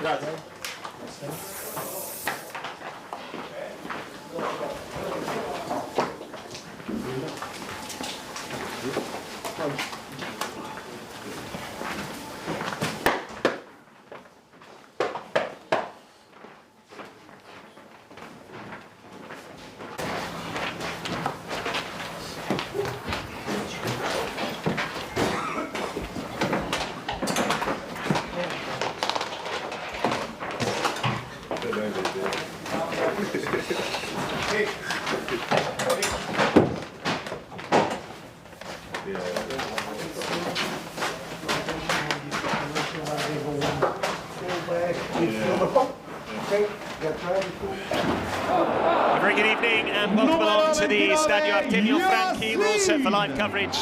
A very good evening and welcome along to the Stadio Artemio Franchi. We're all set for live coverage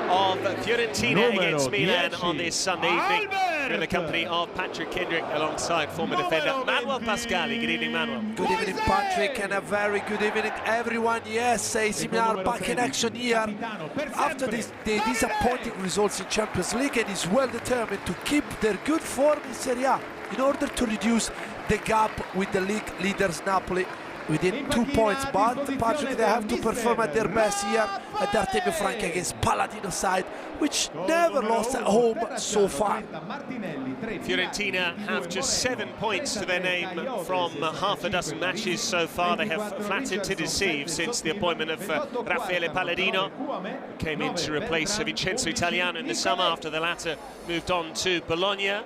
of Fiorentina against Milan on this Sunday evening. We're in the company of Patrick Kendrick alongside former defender Manuel Pascali. Good evening, Manuel. Good evening, Patrick, and a very good evening, everyone. Yes, AC Milan back in action here after the disappointing results in Champions League, and is well determined to keep their good form in Serie A in order to reduce the gap with the league leaders Napoli within 2 points. But Patrick, they have to perform at their best here at the Artemio Franchi against Palladino side, which never lost at home so far. Fiorentina have just 7 points to their name from half a dozen matches so far. They have flattered to deceive since the appointment of Raffaele Palladino, who came in to replace Vincenzo Italiano in the summer after the latter moved on to Bologna.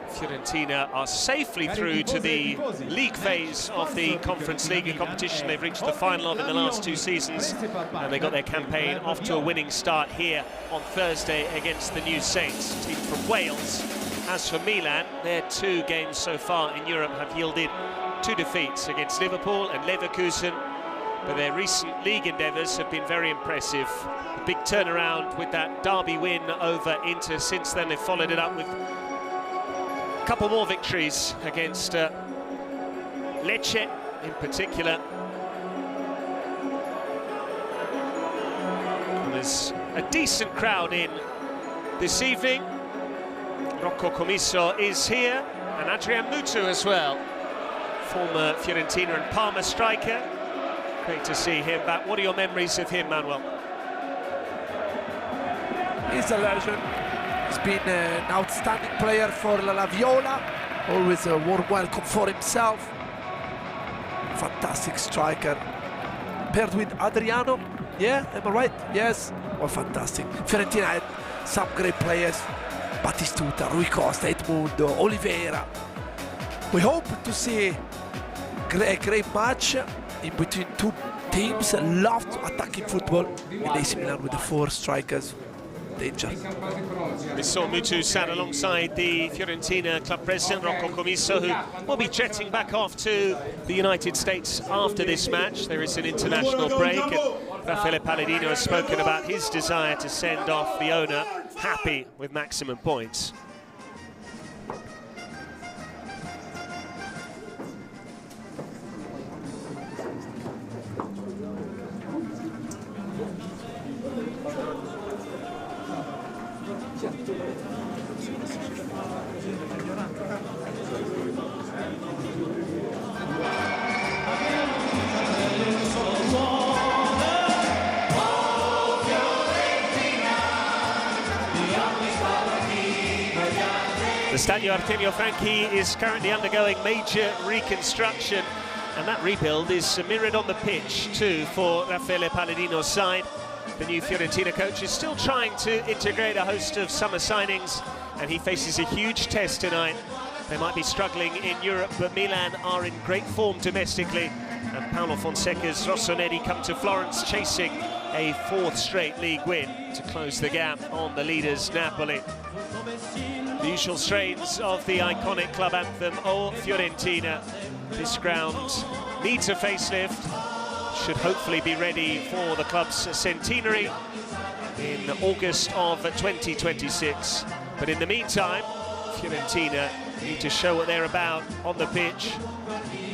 Fiorentina are safely through to the league phase of the Conference League, a competition they've reached the final of in the last 2 seasons, and they got their campaign off to a winning start here on Thursday against the New Saints, a team from Wales. As for Milan, their 2 games so far in Europe have yielded 2 defeats against Liverpool and Leverkusen, but their recent league endeavours have been very impressive. A big turnaround with that derby win over Inter. Since then they've followed it up with couple more victories against Lecce in particular. And there's a decent crowd in this evening. Rocco Commisso is here, and Adrian Mutu as well, former Fiorentina and Parma striker. Great to see him back. What are your memories of him, Manuel? He's a legend. He's been an outstanding player for La Viola, always a warm welcome for himself. Fantastic striker. Paired with Adriano, yeah, am I right? Yes, well, fantastic. Fiorentina had some great players, Battistuta, Rui Costa, Edmundo, Oliveira. We hope to see a great match in between 2 teams. Love to attacking football in AC Milan with the 4 strikers. Danger. We saw Mutu sat alongside the Fiorentina club president Rocco Commisso, who will be jetting back off to the United States after this match. There is an international break, and Raffaele Palladino has spoken about his desire to send off the owner happy with maximum points. The Stadio Artemio Franchi is currently undergoing major reconstruction, and that rebuild is mirrored on the pitch too for Raffaele Palladino's side. The new Fiorentina coach is still trying to integrate a host of summer signings, and he faces a huge test tonight. They might be struggling in Europe, but Milan are in great form domestically, and Paolo Fonseca's Rossoneri come to Florence chasing a 4th straight league win to close the gap on the leaders Napoli. The usual strains of the iconic club anthem, O Fiorentina. This ground needs a facelift, should hopefully be ready for the club's centenary in August of 2026. But in the meantime, Fiorentina need to show what they're about on the pitch.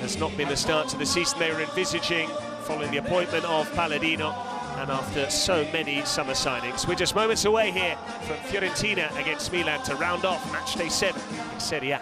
Has not been the start to the season they were envisaging following the appointment of Palladino and after so many summer signings. We're just moments away here from Fiorentina against Milan to round off match day 7 in Serie A.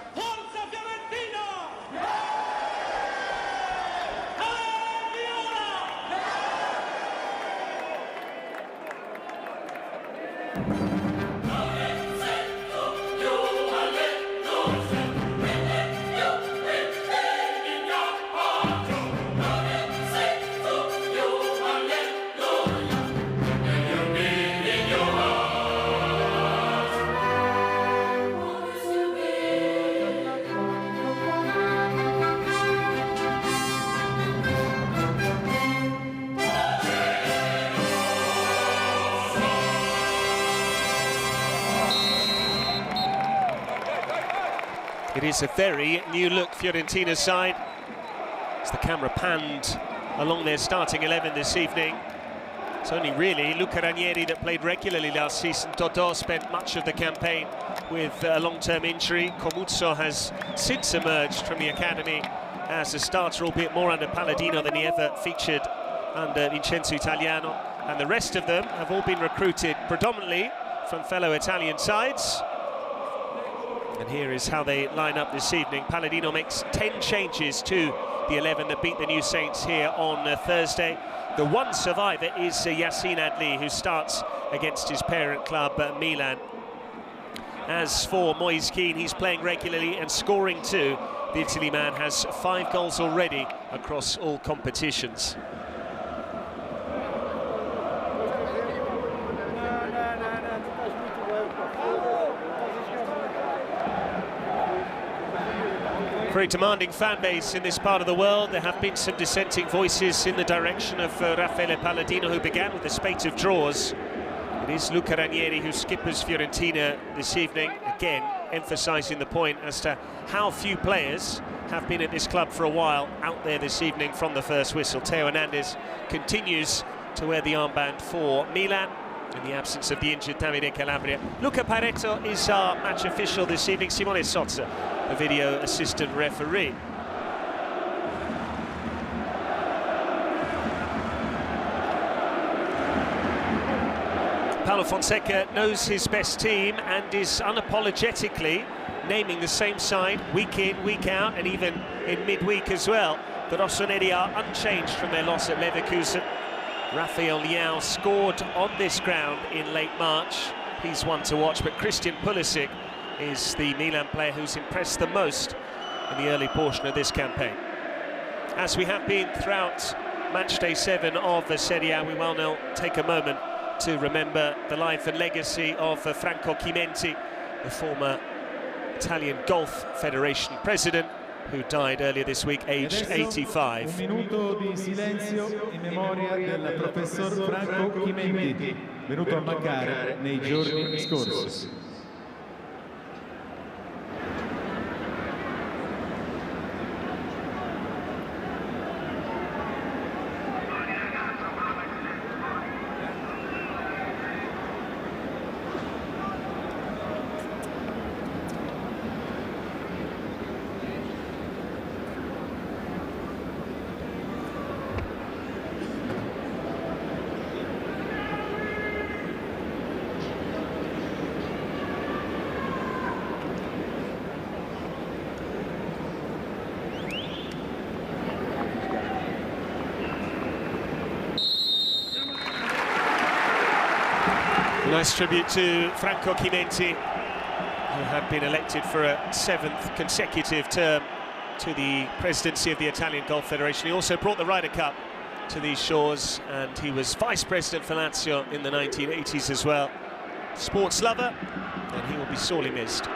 It is a very new-look Fiorentina side. As the camera panned along their starting 11 this evening, it's only really Luca Ranieri that played regularly last season. Dodò spent much of the campaign with a long-term injury. Comuzzo has since emerged from the academy as a starter, albeit more under Palladino than he ever featured under Vincenzo Italiano. And the rest of them have all been recruited predominantly from fellow Italian sides. And here is how they line up this evening. Palladino makes 10 changes to the 11 that beat the New Saints here on Thursday. The one survivor is Yacine Adli, who starts against his parent club, Milan. As for Moise Kean, he's playing regularly and scoring too. The Italy man has 5 goals already across all competitions. Very demanding fan base in this part of the world. There have been some dissenting voices in the direction of Raffaele Palladino, who began with a spate of draws. It is Luca Ranieri who skippers Fiorentina this evening, again emphasising the point as to how few players have been at this club for a while out there this evening from the first whistle. Theo Hernandez continues to wear the armband for Milan in the absence of the injured Davide Calabria. Luca Pareto is our match official this evening. Simone Sozza, the video assistant referee. Paulo Fonseca knows his best team and is unapologetically naming the same side week in, week out, and even in midweek as well. The Rossoneri are unchanged from their loss at Leverkusen. Rafael Leão scored on this ground in late March. He's one to watch, but Christian Pulisic is the Milan player who's impressed the most in the early portion of this campaign. As we have been throughout match day 7 of the Serie A, we will now take a moment to remember the life and legacy of Franco Chimenti, the former Italian Golf Federation president, who died earlier this week, aged 85. Un minuto di silenzio in memoria del professor Franco Chimenti, venuto a mancare nei giorni scorsi. Nice tribute to Franco Chimenti, who had been elected for a 7th consecutive term to the presidency of the Italian Golf Federation. He also brought the Ryder Cup to these shores, and he was vice president for Lazio in the 1980s as well. Sports lover, and he will be sorely missed.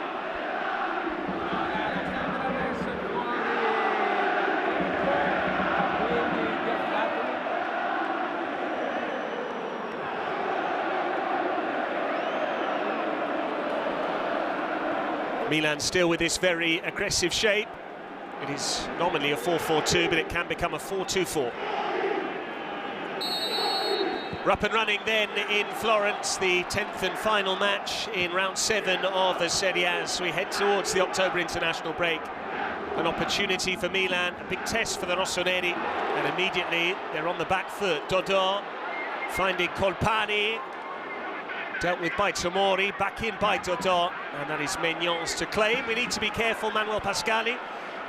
Milan still with this very aggressive shape. It is nominally a 4-4-2, but it can become a 4-2-4. We're up and running then in Florence, the 10th and final match in round 7 of the Serie A as we head towards the October international break. An opportunity for Milan, a big test for the Rossoneri, and immediately they're on the back foot. Dodò finding Colpani, dealt with by Tomori, back in by Dodò, and that is Magnon's to claim. We need to be careful, Manuel Pascali.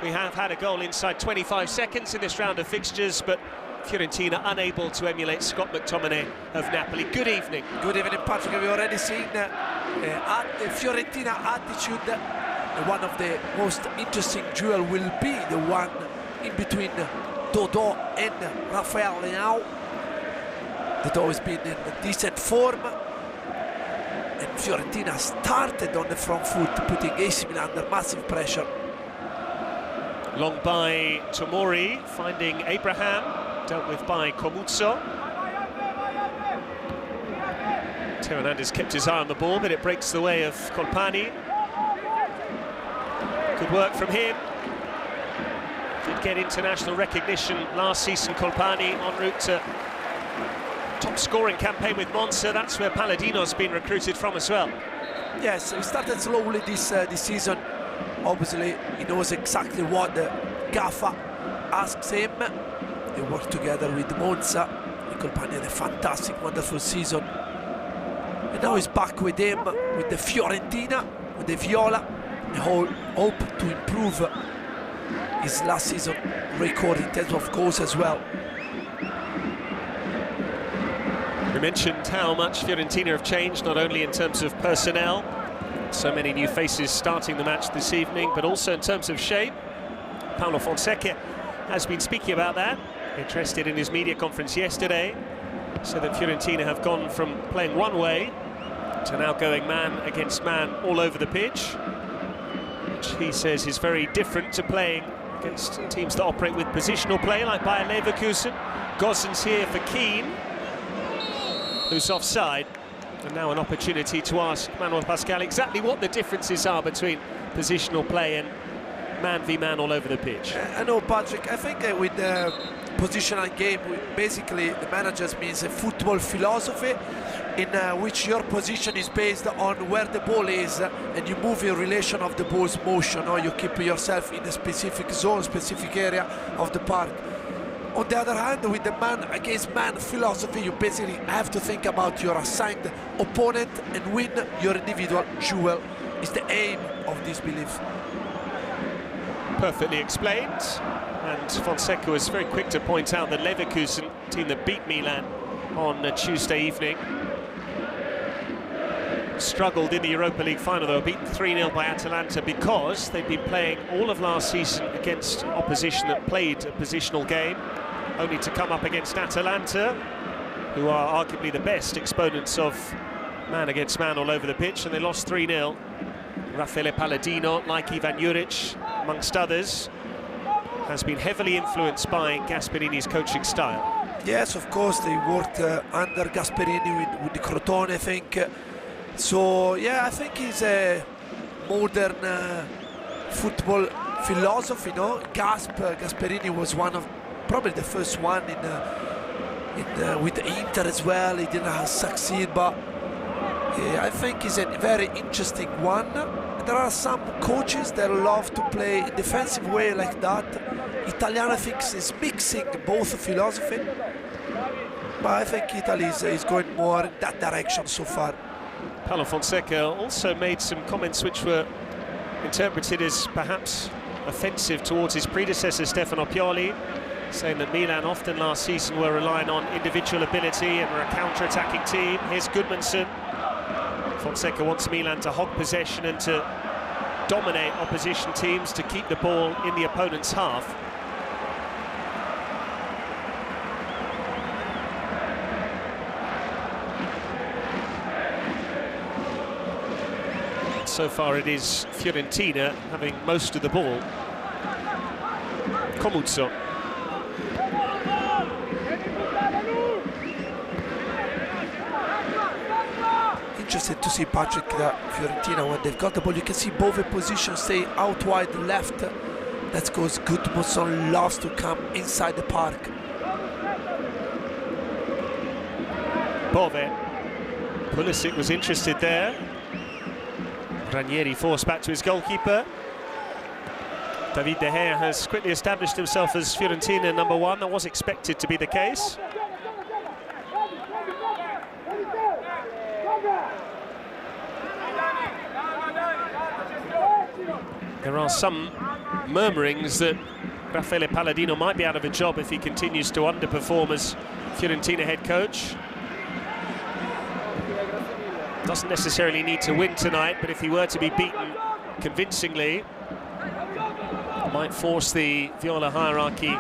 We have had a goal inside 25 seconds in this round of fixtures, but Fiorentina unable to emulate Scott McTominay of Napoli. Good evening. Good evening, Patrick. We've already seen the Fiorentina attitude. One of the most interesting duel will be the one in between Dodò and Rafael Leão. Dodò has been in decent form, and Fiorentina started on the front foot, putting AC Milan under massive pressure. Long by Tomori, finding Abraham, dealt with by Comuzzo. Theo Hernandez kept his eye on the ball, but it breaks the way of Colpani. Good work from him. Did get international recognition last season, Colpani, en route to top scoring campaign with Monza. That's where Palladino's been recruited from as well. Yes, he started slowly this season. Obviously, he knows exactly what the gaffer asks him. They work together with Monza. Colpani had a fantastic, wonderful season. And now he's back with him, with the Fiorentina, with the Viola. The whole hope to improve his last season record in terms of goals as well. We mentioned how much Fiorentina have changed, not only in terms of personnel, so many new faces starting the match this evening, but also in terms of shape. Paulo Fonseca has been speaking about that, interested in his media conference yesterday, so that Fiorentina have gone from playing one way to now going man against man all over the pitch, which he says is very different to playing against teams that operate with positional play, like Bayer Leverkusen. Gossen's here for Keane, who's offside, and now an opportunity to ask Manuel Pascal exactly what the differences are between positional play and man v man all over the pitch. I know, Patrick, I think with the positional game, basically the managers means a football philosophy in which your position is based on where the ball is, and you move in relation of the ball's motion, or you keep yourself in a specific zone, specific area of the park. On the other hand, with the man against man philosophy, you basically have to think about your assigned opponent and win your individual duel. Is the aim of this belief. Perfectly explained, and Fonseca was very quick to point out that Leverkusen, team that beat Milan on Tuesday evening, struggled in the Europa League final. They were beaten 3-0 by Atalanta because they'd been playing all of last season against opposition that played a positional game, only to come up against Atalanta, who are arguably the best exponents of man against man all over the pitch, and they lost 3-0. Raffaele Palladino, like Ivan Juric, amongst others, has been heavily influenced by Gasperini's coaching style. Yes, of course, they worked under Gasperini with the Crotone, I think. So, yeah, I think he's a modern football philosophy, no? Gasperini was one of, probably the first one with the Inter as well. He didn't succeed, but I think he's a very interesting one. There are some coaches that love to play a defensive way like that. Italiano, I think, is mixing both philosophy, but I think Italy is going more in that direction so far. Paulo Fonseca also made some comments which were interpreted as perhaps offensive towards his predecessor Stefano Pioli, saying that Milan often last season were relying on individual ability and were a counter-attacking team. Here's Goodmanson. Fonseca wants Milan to hog possession and to dominate opposition teams, to keep the ball in the opponent's half. So far it is Fiorentina having most of the ball. Comuzzo. Interested to see, Patrick, that Fiorentina, when they've got the ball, you can see both positions stay out wide left. That goes Goodmanson loves to come inside the park. Bove. Pulisic was interested there. Ranieri forced back to his goalkeeper. David De Gea has quickly established himself as Fiorentina number one. That was expected to be the case. There are some murmurings that Raffaele Palladino might be out of a job if he continues to underperform as Fiorentina head coach. Doesn't necessarily need to win tonight, but if he were to be beaten convincingly, it might force the Viola hierarchy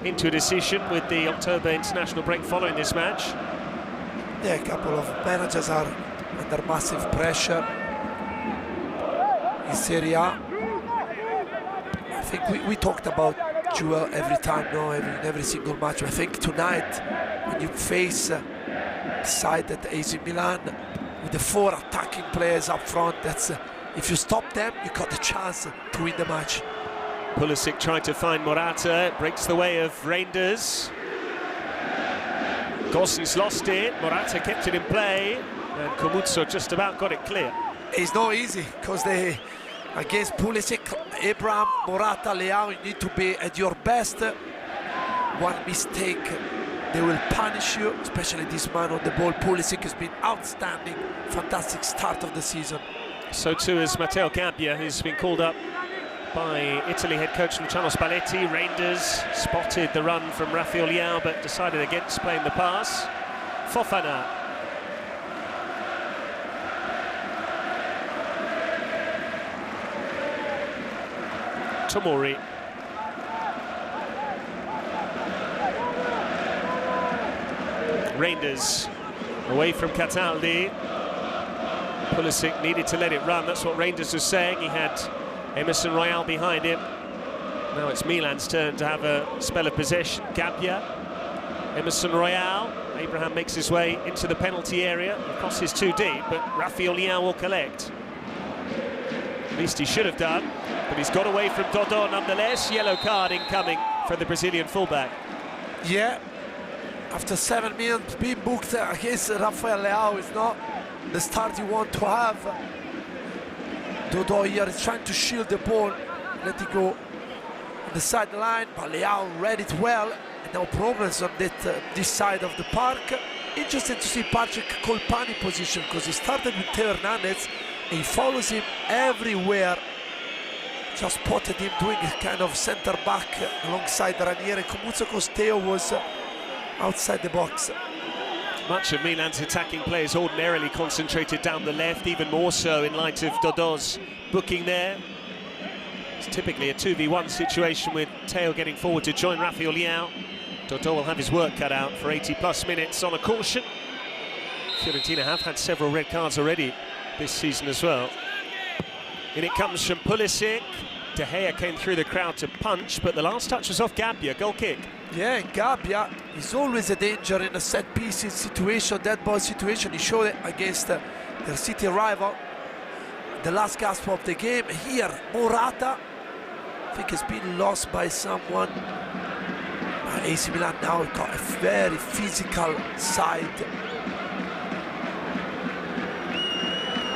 into a decision with the October international break following this match. Yeah, a couple of managers are under massive pressure in Serie A. I think we talked about duel every time, no, in every single match. I think tonight, when you face a side at AC Milan with the 4 attacking players up front, that's If you stop them, you got the chance to win the match. Pulisic trying to find Morata, breaks the way of Reinders. Gosens lost it, Morata kept it in play, and Comuzzo just about got it clear. It's not easy, because they, against Pulisic, Abraham, Morata, Leao, you need to be at your best. One mistake, they will punish you, especially this man on the ball. Pulisic has been outstanding, fantastic start of the season. So too is Matteo Gabbia, who's been called up by Italy head coach Luciano Spalletti. Reinders spotted the run from Rafael Leao but decided against playing the pass. Fofana. Tomori. Reinders away from Cataldi. Pulisic needed to let it run, that's what Reinders was saying. He had Emerson Royal behind him. Now it's Milan's turn to have a spell of possession. Gabbia, Emerson Royal. Abraham makes his way into the penalty area. He crosses too deep, but Rafael Leao will collect. At least he should have done, but he's got away from Dodô nonetheless. Yellow card incoming for the Brazilian fullback. Yeah, after 7 minutes being booked against Rafael Leao is not the start you want to have. Dodô here is trying to shield the ball, let it go on the sideline, but Leao read it well, and no problems on this side of the park. Interesting to see Patrick Colpani position, because he started with Teo Hernandez and he follows him everywhere. Just spotted him doing a kind of centre back alongside Ranieri. Comuzzo Costeo was outside the box. Much of Milan's attacking play is ordinarily concentrated down the left, even more so in light of Dodô's booking there. It's typically a 2v1 situation with Teo getting forward to join Rafael Leao. Dodô will have his work cut out for 80+ minutes on a caution. Fiorentina have had several red cards already this season as well. In it comes from Pulisic. De Gea came through the crowd to punch, but the last touch was off Gabbia, goal kick. Yeah, and Gabbia is always a danger in a set-piece situation, dead ball situation. He showed it against their city rival. The last gasp of the game. Here, Morata, I think has been lost by someone. AC Milan now got a very physical side.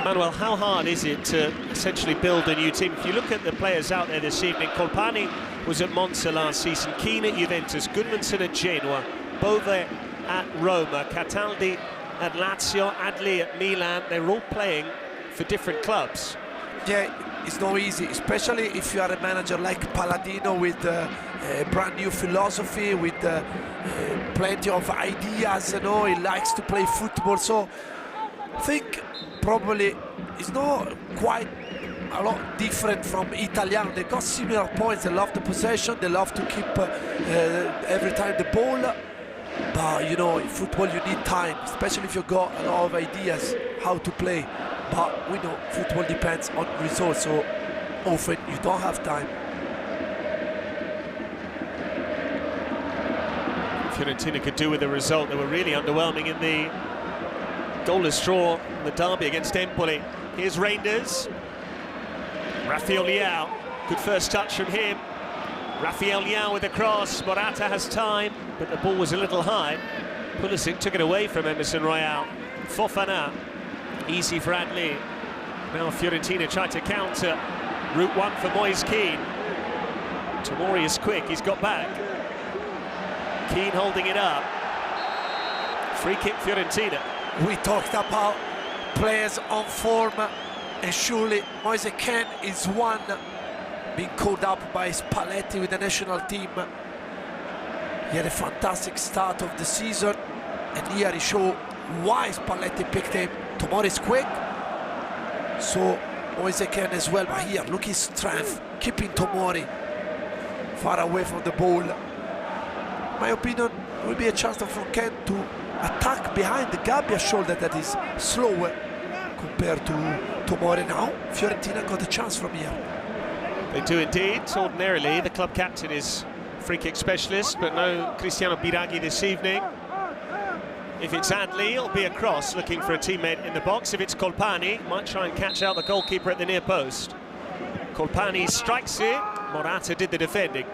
Manuel, how hard is it to essentially build a new team? If you look at the players out there this evening, Colpani was at Monza last season, Keane at Juventus, Gudmundsson at Genoa, Bove at Roma, Cataldi at Lazio, Adli at Milan. They're all playing for different clubs. Yeah, it's not easy, especially if you are a manager like Palladino with a brand new philosophy, with plenty of ideas. You know, he likes to play football, so I think probably it's not quite a lot different from Italiano. They got similar points. They love the possession, they love to keep every time the ball, but you know, in football you need time, especially if you got a lot of ideas how to play. But we know football depends on results, so often you don't have time. Fiorentina could do with the result. They were really underwhelming in the goalless draw in the derby against Empoli. Here's Reinders. Rafael Leao, good first touch from him. Rafael Leao with a cross. Morata has time, but the ball was a little high. Pulisic took it away from Emerson Royal. Fofana, easy for Adli. Now Fiorentina tried to counter. Route one for Moise Keane. Tomori is quick, he's got back. Keane holding it up. Free kick Fiorentina. We talked about players on form, and surely Moise Keane is one being called up by Spalletti with the national team. He had a fantastic start of the season, and here he showed why Spalletti picked him. Tomori is quick, so Moise Keane as well, but here, look his strength, keeping Tomori far away from the ball. In my opinion, will be a chance for Keane to attack behind the Gabbia shoulder that is slower compared to Tomori. Now Fiorentina got a chance from here. They do indeed. Ordinarily the club captain is free kick specialist, but no Cristiano Biraghi this evening. If it's Adli, it'll be a cross, looking for a teammate in the box. If it's Colpani, might try and catch out the goalkeeper at the near post. Colpani strikes it. Morata did the defending.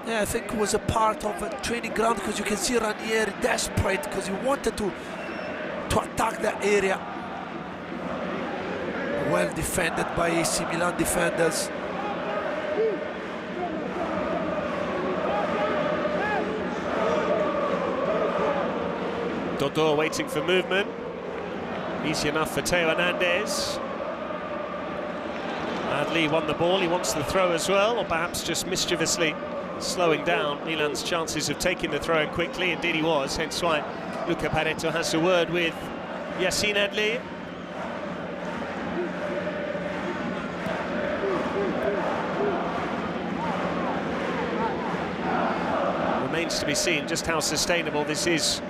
Yeah, I think it was a part of a training ground, because you can see Ranieri desperate because he wanted to attack that area. Well defended by AC Milan defenders. Dodò waiting for movement. Easy enough for Teo Hernandez. Adli won the ball, he wants the throw as well, or perhaps just mischievously slowing down Milan's chances of taking the throw in quickly. Indeed he was, hence why Luca Pareto has a word with Yacine Adli. Remains to be seen just how sustainable this is.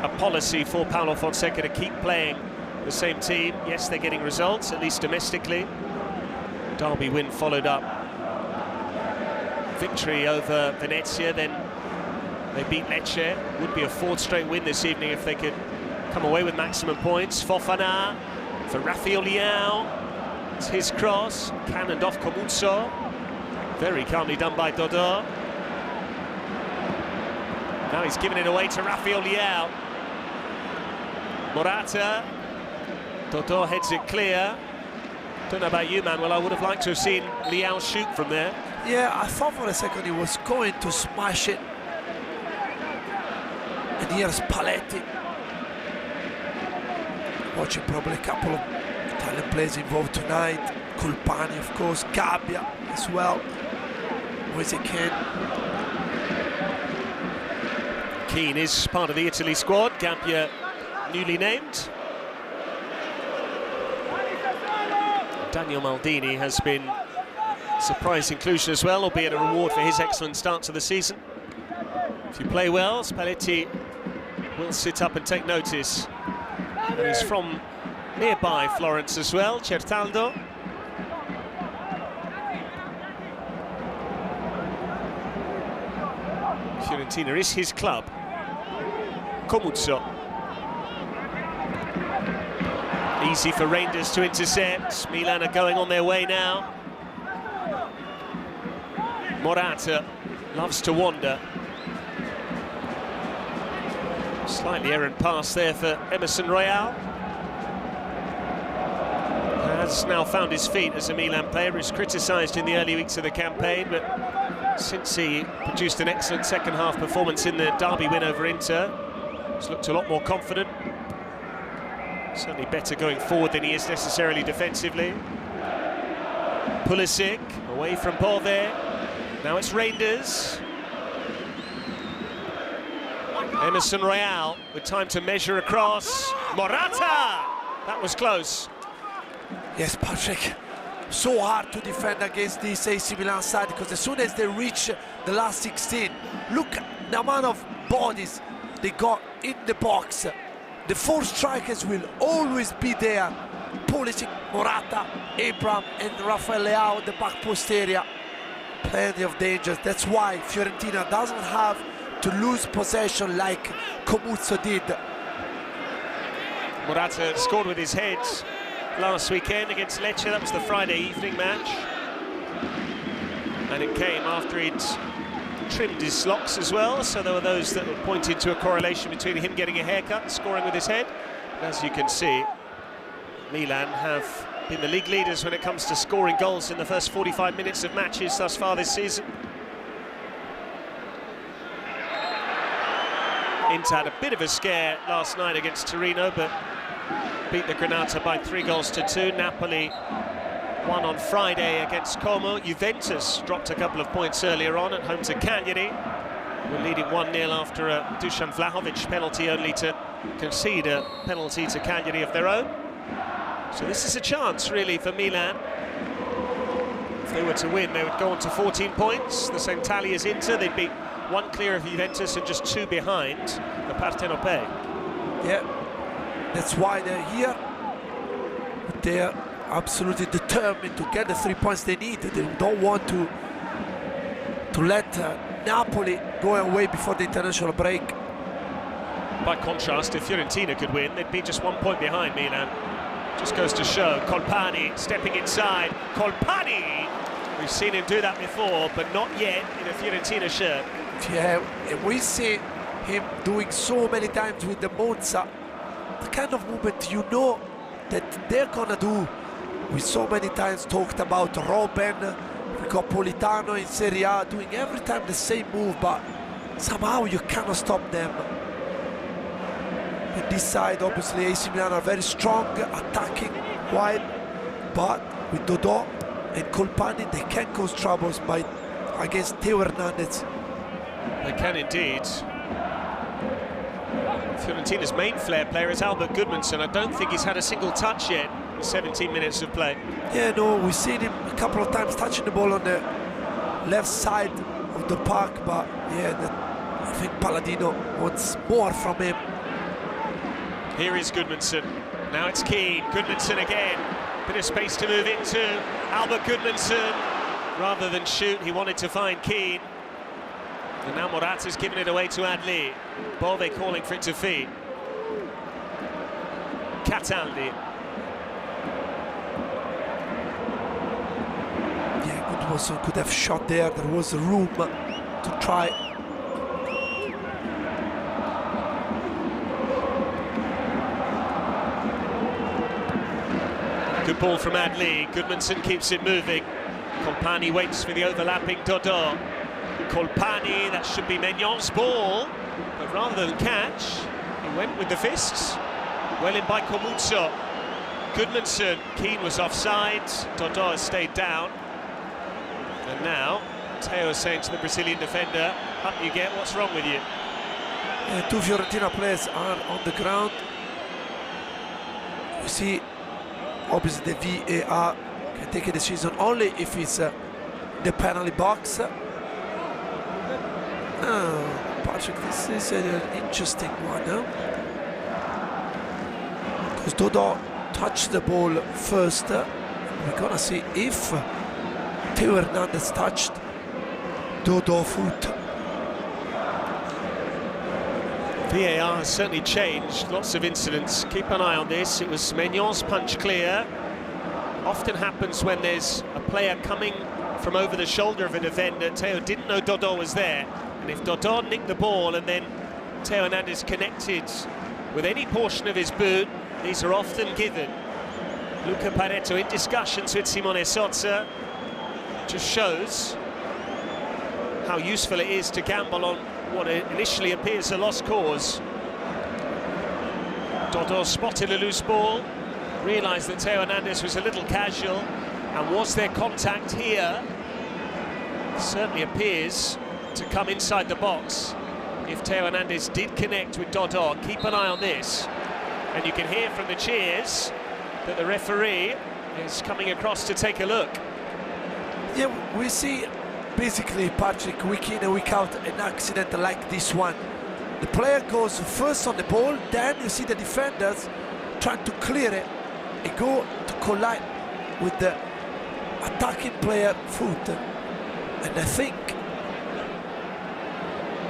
A policy for Paulo Fonseca to keep playing the same team. Yes, they're getting results, at least domestically. Derby win followed up. Victory over Venezia, then they beat Lecce. Would be a fourth straight win this evening if they could come away with maximum points. Fofana for Rafael Leao. It's his cross, cannoned off Comuzzo. Very calmly done by Dodò. Now he's given it away to Rafael Leao. Morata. Dodò heads it clear. Don't know about you, Manuel, I would have liked to have seen Leao shoot from there. Yeah, I thought for a second he was going to smash it. And here's Paletti. Watching probably a couple of Italian players involved tonight. Colpani, of course, Gabbia as well. Moise Kean. Keane is part of the Italy squad. Gabbia newly named. Daniel Maldini has been a surprise inclusion as well, albeit a reward for his excellent start to the season. If you play well, Spalletti will sit up and take notice. And he's from nearby Florence as well, Certaldo. Fiorentina is his club. Comuzzo. Easy for Rangers to intercept. Milan are going on their way now. Morata loves to wander. Slightly errant pass there for Emerson Royal. Has now found his feet as a Milan player. He's criticised in the early weeks of the campaign, but since he produced an excellent second-half performance in the Derby win over Inter, he's looked a lot more confident. Certainly better going forward than he is necessarily defensively. Pulisic away from Bove. Now it's Reinders. Emerson Royal with time to measure across. Morata! That was close. Yes, Patrick. So hard to defend against this AC Milan side, because as soon as they reach the last 16, look at the amount of bodies they got in the box. The four strikers will always be there. Pulisic, Morata, Abraham and Rafael Leao in the back post area. Plenty of dangers. That's why Fiorentina doesn't have to lose possession like Comuzzo did. Morata scored with his head last weekend against Lecce. That was the Friday evening match. And it came after he'd trimmed his locks as well, so there were those that pointed to a correlation between him getting a haircut and scoring with his head. But as you can see, Milan have been the league leaders when it comes to scoring goals in the first 45 minutes of matches thus far this season. Inter had a bit of a scare last night against Torino, but beat the Granata by 3-2. Napoli won on Friday against Como. Juventus dropped a couple of points earlier on at home to Cagliari. We're leading 1-0 after a Dusan Vlahovic penalty, only to concede a penalty to Cagliari of their own. So this is a chance, really, for Milan. If they were to win, they would go on to 14 points, the same tally as Inter. They'd be 1 clear of Juventus and just 2 behind the Partenopei. Yeah, that's why they're here. They're absolutely determined to get the 3 points they need. They don't want to let Napoli go away before the international break. By contrast, if Fiorentina could win, they'd be just 1 point behind Milan. Just goes to show. Colpani stepping inside. Colpani! We've seen him do that before, but not yet in a Fiorentina shirt. Yeah, we see him doing so many times with the Monza. The kind of movement you know that they're gonna do. We so many times talked about Robben, we got Politano in Serie A doing every time the same move, but somehow you cannot stop them. And this side, obviously, AC Milan are very strong, attacking wide, but with Dodò and Colpani, they can cause troubles against Theo Hernandez. They can indeed. Fiorentina's main flair player is Albert Gudmundsson. I don't think he's had a single touch yet in 17 minutes of play. Yeah, no, we've seen him a couple of times touching the ball on the left side of the park, but yeah, I think Palladino wants more from him. Here is Gudmundsson. Now it's Keane. Gudmundsson again. Bit of space to move into. Albert Gudmundsson. Rather than shoot, he wanted to find Keane. And now Morata's given it away to Alle. Bove calling for it to feed. Cataldi. Yeah, Gudmundsson could have shot there. There was room to try. Good ball from Alle. Gudmundsson keeps it moving. Colpani waits for the overlapping Dodò. Colpani, that should be Magnon's ball, but rather than catch, he went with the fists. Well in by Comuzzo. Gudmundsson, Keane was offside, Dodò has stayed down. And now, Theo is saying to the Brazilian defender, up you get, what's wrong with you? Two Fiorentina players are on the ground. You see, obviously the VAR can take a decision only if it's the penalty box. Patrick, this is an interesting one, huh? Because Dodò touched the ball first. We're gonna see if Theo Hernandez touched Dodò foot. VAR has certainly changed, lots of incidents. Keep an eye on this. It was Magnon's punch clear. Often happens when there's a player coming from over the shoulder of a defender. Theo didn't know Dodò was there. And if Dodò nicked the ball and then Theo Hernandez connected with any portion of his boot, these are often given. Luca Pareto in discussions with Simone Sozza. Just shows how useful it is to gamble on what initially appears a lost cause. Dodò spotted a loose ball, realised that Theo Hernandez was a little casual, and was there contact here? Certainly appears to come inside the box. If Theo Hernandez did connect with Dodò, keep an eye on this. And you can hear from the cheers that the referee is coming across to take a look. Yeah, we see basically, Patrick, week in and week out, an accident like this one. The player goes first on the ball, then you see the defenders trying to clear it and go to collide with the attacking player foot. And I think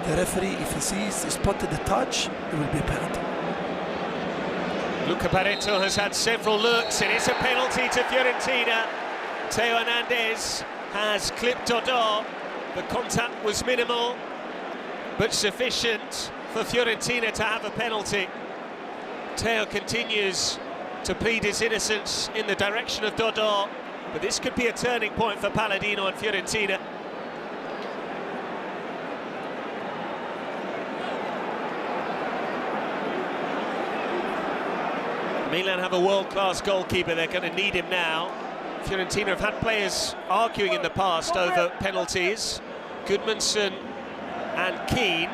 the referee, if he sees, he spotted the touch, it will be a penalty. Luca Pareto has had several looks. It is a penalty to Fiorentina. Theo Hernandez has clipped Dodò. The contact was minimal, but sufficient for Fiorentina to have a penalty. Theo continues to plead his innocence in the direction of Dodò, but this could be a turning point for Palladino and Fiorentina. Milan have a world-class goalkeeper, they're going to need him now. Fiorentina have had players arguing in the past over penalties. Gudmundsson and Keane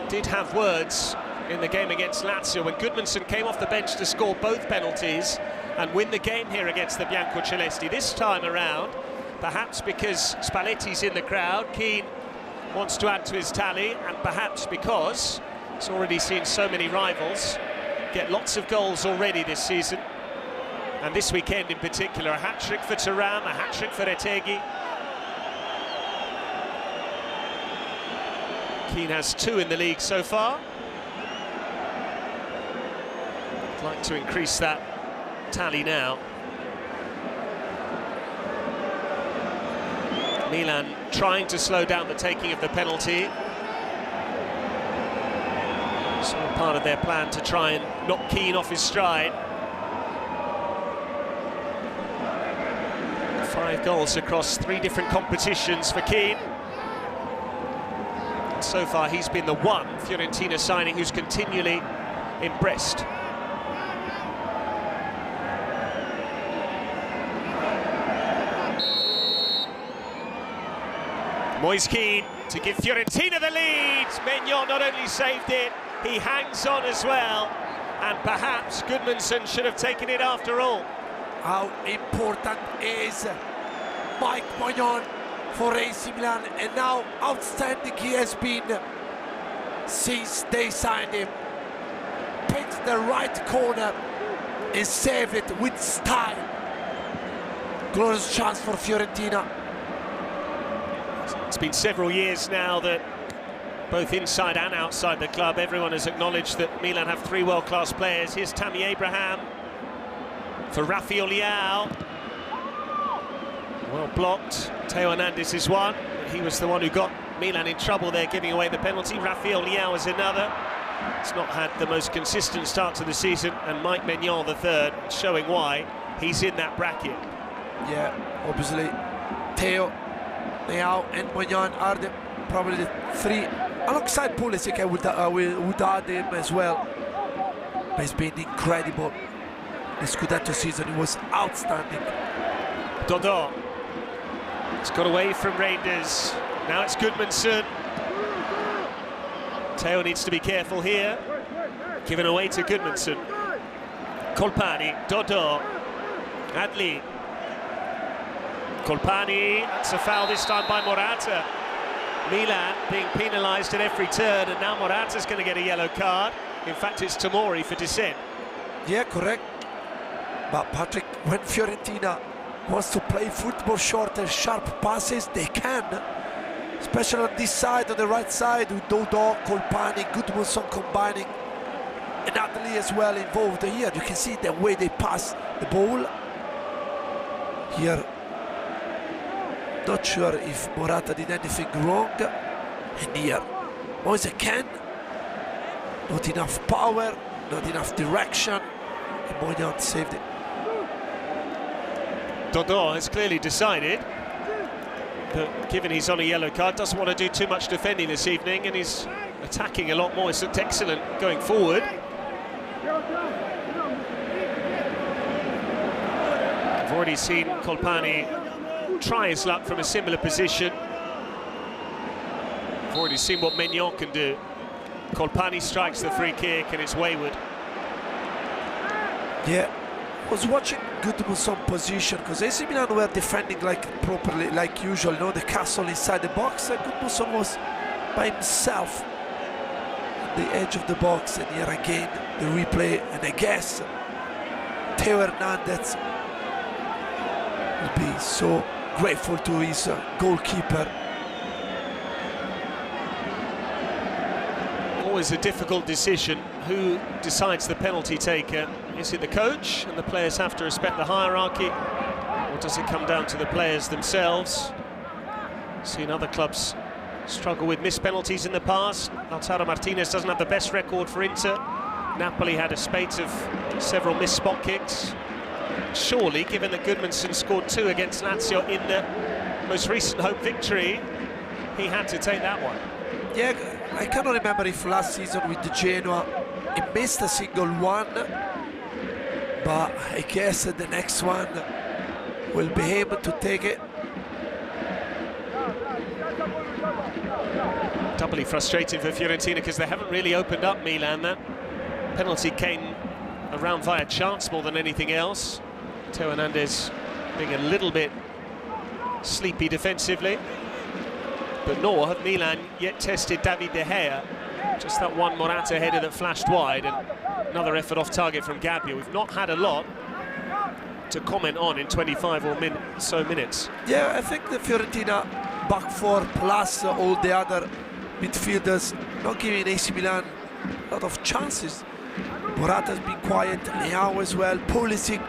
did have words in the game against Lazio when Gudmundsson came off the bench to score both penalties and win the game here against the Biancocelesti. This time around, perhaps because Spalletti's in the crowd, Keane wants to add to his tally, and perhaps because he's already seen so many rivals get lots of goals already this season, and this weekend in particular. A hat-trick for Thuram, a hat-trick for Retegui. Keane has 2 in the league so far. like to increase that tally now. Milan trying to slow down the taking of the penalty. So part of their plan to try and knock Keane off his stride. 5 goals across 3 different competitions for Keane. So far he's been the one Fiorentina signing who's continually impressed. Moise Keane to give Fiorentina the lead. Maignan not only saved it, he hangs on as well. And perhaps Gudmundsson should have taken it after all. How important is Mike Maignan for AC Milan, and now outstanding he has been since they signed him. Picked the right corner and saved it with style. Glorious chance for Fiorentina. It's been several years now that both inside and outside the club, everyone has acknowledged that Milan have 3 world-class players. Here's Tammy Abraham for Rafael Leao. Well blocked. Theo Hernandez is one. He was the one who got Milan in trouble there, giving away the penalty. Rafael Leao is another. It's not had the most consistent start to the season, and Mike Maignan the third, showing why he's in that bracket. Yeah, obviously Theo, Leao and Maignan are probably the 3, alongside Pulisic. I would add him as well. But he's been incredible this Scudetto season. He was outstanding. Dodò. It's got away from Reinders. Now it's Gudmundsson. Theo needs to be careful here. Given away to Gudmundsson. Colpani, Dodò, Adli. Colpani, that's a foul this time by Morata. Milan being penalised at every turn, and now Morata's going to get a yellow card. In fact, it's Tomori for dissent. Yeah, correct. But Patrick, when Fiorentina wants to play football, short and sharp passes, they can. Especially on this side, on the right side, with Dodò, Colpani, Gudmundsson combining, and Adli as well involved here. You can see the way they pass the ball. Here, not sure if Morata did anything wrong. And here, Moise Kean, not enough power, not enough direction, and Maignan saved it. Dodò has clearly decided that, given he's on a yellow card, doesn't want to do too much defending this evening, and he's attacking a lot more. It's looked excellent going forward. I've already seen Colpani try his luck from a similar position. I've already seen what Maignan can do. Colpani strikes the free kick and it's wayward. Yeah, I was watching Gudmundsson position, because AC Milan were defending like properly, like usual, you know, the castle inside the box, and Gudmundsson was by himself at the edge of the box. And here again the replay, and I guess Theo Hernandez will be so grateful to his goalkeeper. Always a difficult decision. Who decides the penalty taker? Is it the coach and the players have to respect the hierarchy, or does it come down to the players themselves? Seen other clubs struggle with missed penalties in the past. Lautaro Martinez doesn't have the best record for Inter. Napoli had a spate of several missed spot kicks. Surely, given that Gudmundsson scored 2 against Lazio in the most recent home victory, he had to take that one. Yeah, I cannot remember if last season with the Genoa he missed a single one, but I guess the next one will be able to take it. Doubly frustrating for Fiorentina because they haven't really opened up Milan. That penalty came around via chance more than anything else. Theo Hernandez being a little bit sleepy defensively. But nor have Milan yet tested David De Gea. Just that one Morata header that flashed wide, and another effort off target from Gabbia. We've not had a lot to comment on in 25 or so minutes. Yeah, I think the Fiorentina back four plus all the other midfielders not giving AC Milan a lot of chances. Morata's been quiet, Leao as well, Pulisic,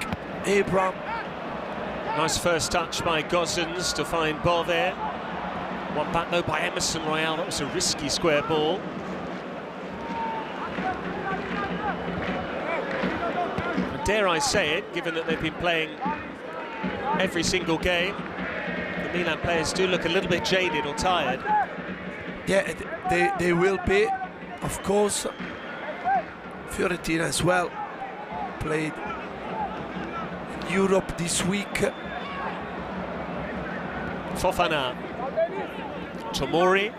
Abraham. Nice first touch by Gosens to find Bove. One back though by Emerson Royal. That was a risky square ball. And dare I say it, given that they've been playing every single game, the Milan players do look a little bit jaded or tired. Yeah, they will be, of course. Fiorentina as well played in Europe this week. Fofana, Tomori,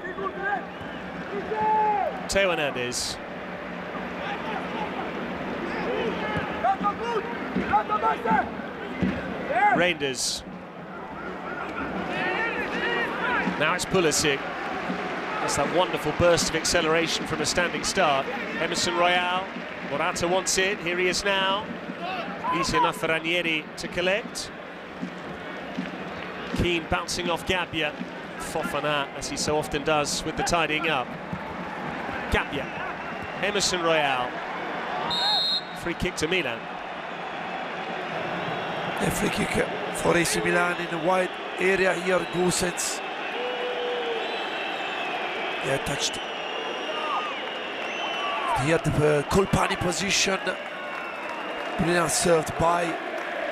Teo Hernandez. Reinders. Now it's Pulisic. That's that wonderful burst of acceleration from a standing start. Emerson Royal, Morata wants it, here he is now. Easy enough for Ranieri to collect. Keane bouncing off Gabbia. Fofana, as he so often does with the tidying up. Gabbia, Emerson Royal. Free kick to Milan. A free kick for AC Milan in the wide area here, Gosens. Yeah, touched. Here the Colpani position. Brilliant served by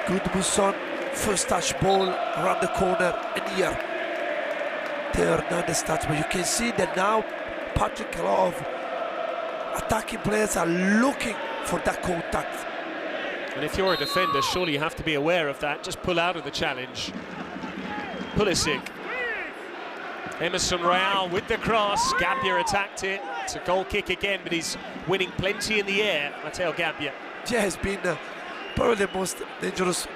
Gudmundsson. First touch ball around the corner, and here the Hernandez touch. But you can see that now Patrick, a lot of attacking players are looking for that contact. And if you're a defender, surely you have to be aware of that. Just pull out of the challenge. Pulisic. Emerson Royal with the cross. Gabbia attacked it. It's a goal kick again, but he's winning plenty in the air, Matteo Gabbia. Yeah, he's been probably the most dangerous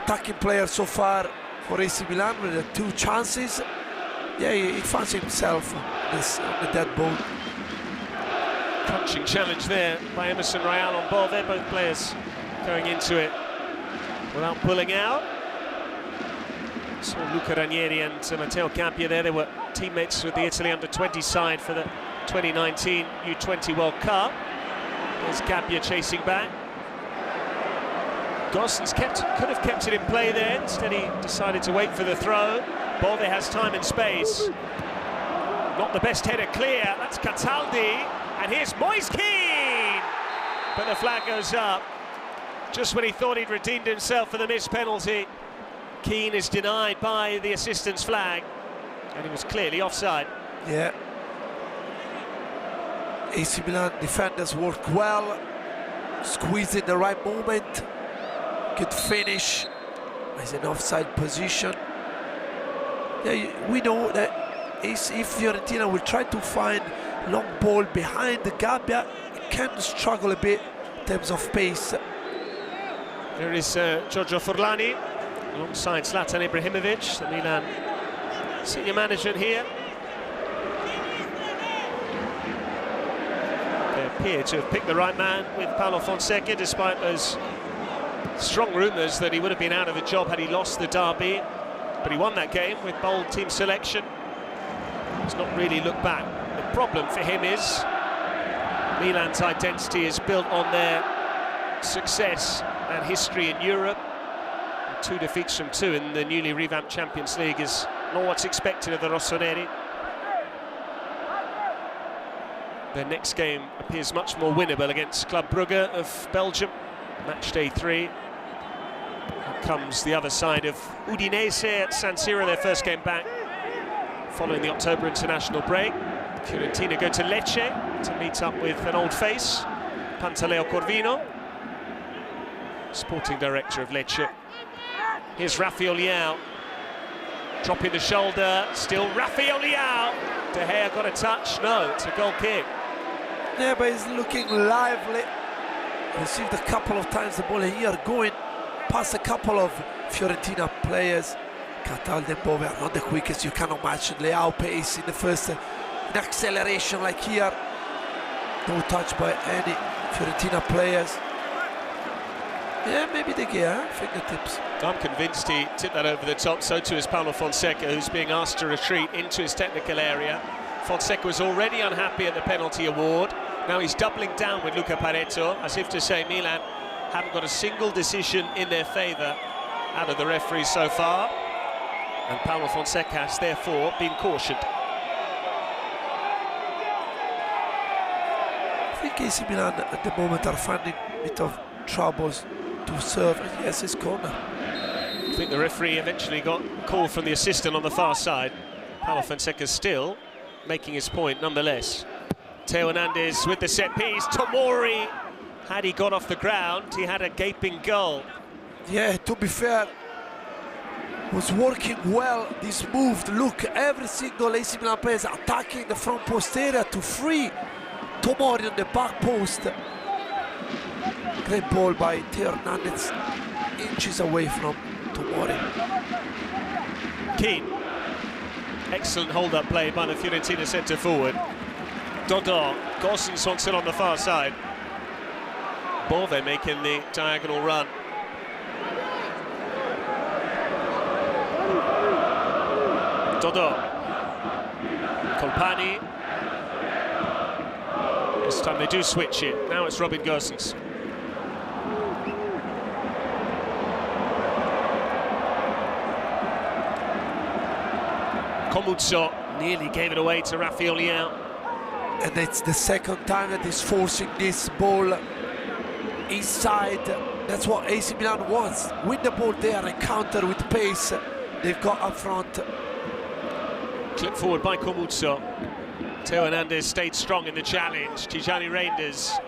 attacking player so far for AC Milan with the 2 chances. Yeah, he finds himself on the dead ball. Crunching challenge there by Emerson Royal on ball. They're both players going into it without pulling out. So Luca Ranieri and Matteo Gabbia there, they were teammates with the Italy under-20 side for the 2019 U20 World Cup. There's Gabbia chasing back. Gosens could have kept it in play there. Instead, he decided to wait for the throw. Bove has time and space. Not the best header clear. That's Cataldi. And here's Moise Keane. But the flag goes up. Just when he thought he'd redeemed himself for the missed penalty, Keane is denied by the assistant's flag. And he was clearly offside. Yeah. AC Milan defenders work well. Squeeze in the right moment. Good finish. He's in offside position. Yeah, we know that if Fiorentina will try to find long ball behind the Gabbia, it can struggle a bit in terms of pace. There is Giorgio Forlani alongside Zlatan Ibrahimovic, the Milan senior manager here. They appear to have picked the right man with Paulo Fonseca, despite those strong rumours that he would have been out of a job had he lost the derby. But he won that game with bold team selection. He's not really looked back. The problem for him is Milan's identity is built on their success and history in Europe. And 2 defeats from 2 in the newly revamped Champions League is not what's expected of the Rossoneri. Their next game appears much more winnable against Club Brugge of Belgium, match day 3. Here comes the other side of Udinese at San Siro, their first game back following the October international break. Fiorentina go to Lecce to meet up with an old face, Pantaleo Corvino, sporting director of Lecce. Here's Rafael Leao, dropping the shoulder, still Rafael Leao. De Gea got a touch, no, it's a goal kick. Yeah, but he's looking lively. Received a couple of times the ball here, going past a couple of Fiorentina players. Cataldi and Bove are not the quickest. You cannot match Leao pace in the first in acceleration like here. No touch by any Fiorentina players. Yeah, maybe De Gea, fingertips. I'm convinced he tipped that over the top, so too is Paulo Fonseca, who's being asked to retreat into his technical area. Fonseca was already unhappy at the penalty award. Now he's doubling down with Luca Pareto, as if to say Milan haven't got a single decision in their favour out of the referees so far. And Paulo Fonseca has therefore been cautioned. I think AC Milan at the moment are finding a bit of troubles to serve, and yes, it's corner. I think the referee eventually got a call from the assistant on the far side. Paulo Fonseca still making his point nonetheless. Theo Hernandez with the set piece. Tomori, had he got off the ground, he had a gaping goal. Yeah, to be fair, was working well this move. Look, every single AC Milan player is attacking the front post area to free Tomori on the back post. Great ball by Theo Hernandez, inches away from Tomori. Keane. Excellent hold-up play by the Fiorentina centre forward. Dodon, Gosens wants it on the far side. Bove making the diagonal run. Dodon. Colpani. This time they do switch it. Now it's Robin Gosens. Comuzzo nearly gave it away to Rafael Leão. And it's the second time that he's forcing this ball inside. That's what AC Milan wants. Win the ball there and counter with pace. They've got up front. Clipped forward by Comuzzo. Theo Hernandez stayed strong in the challenge. Tijani Reinders.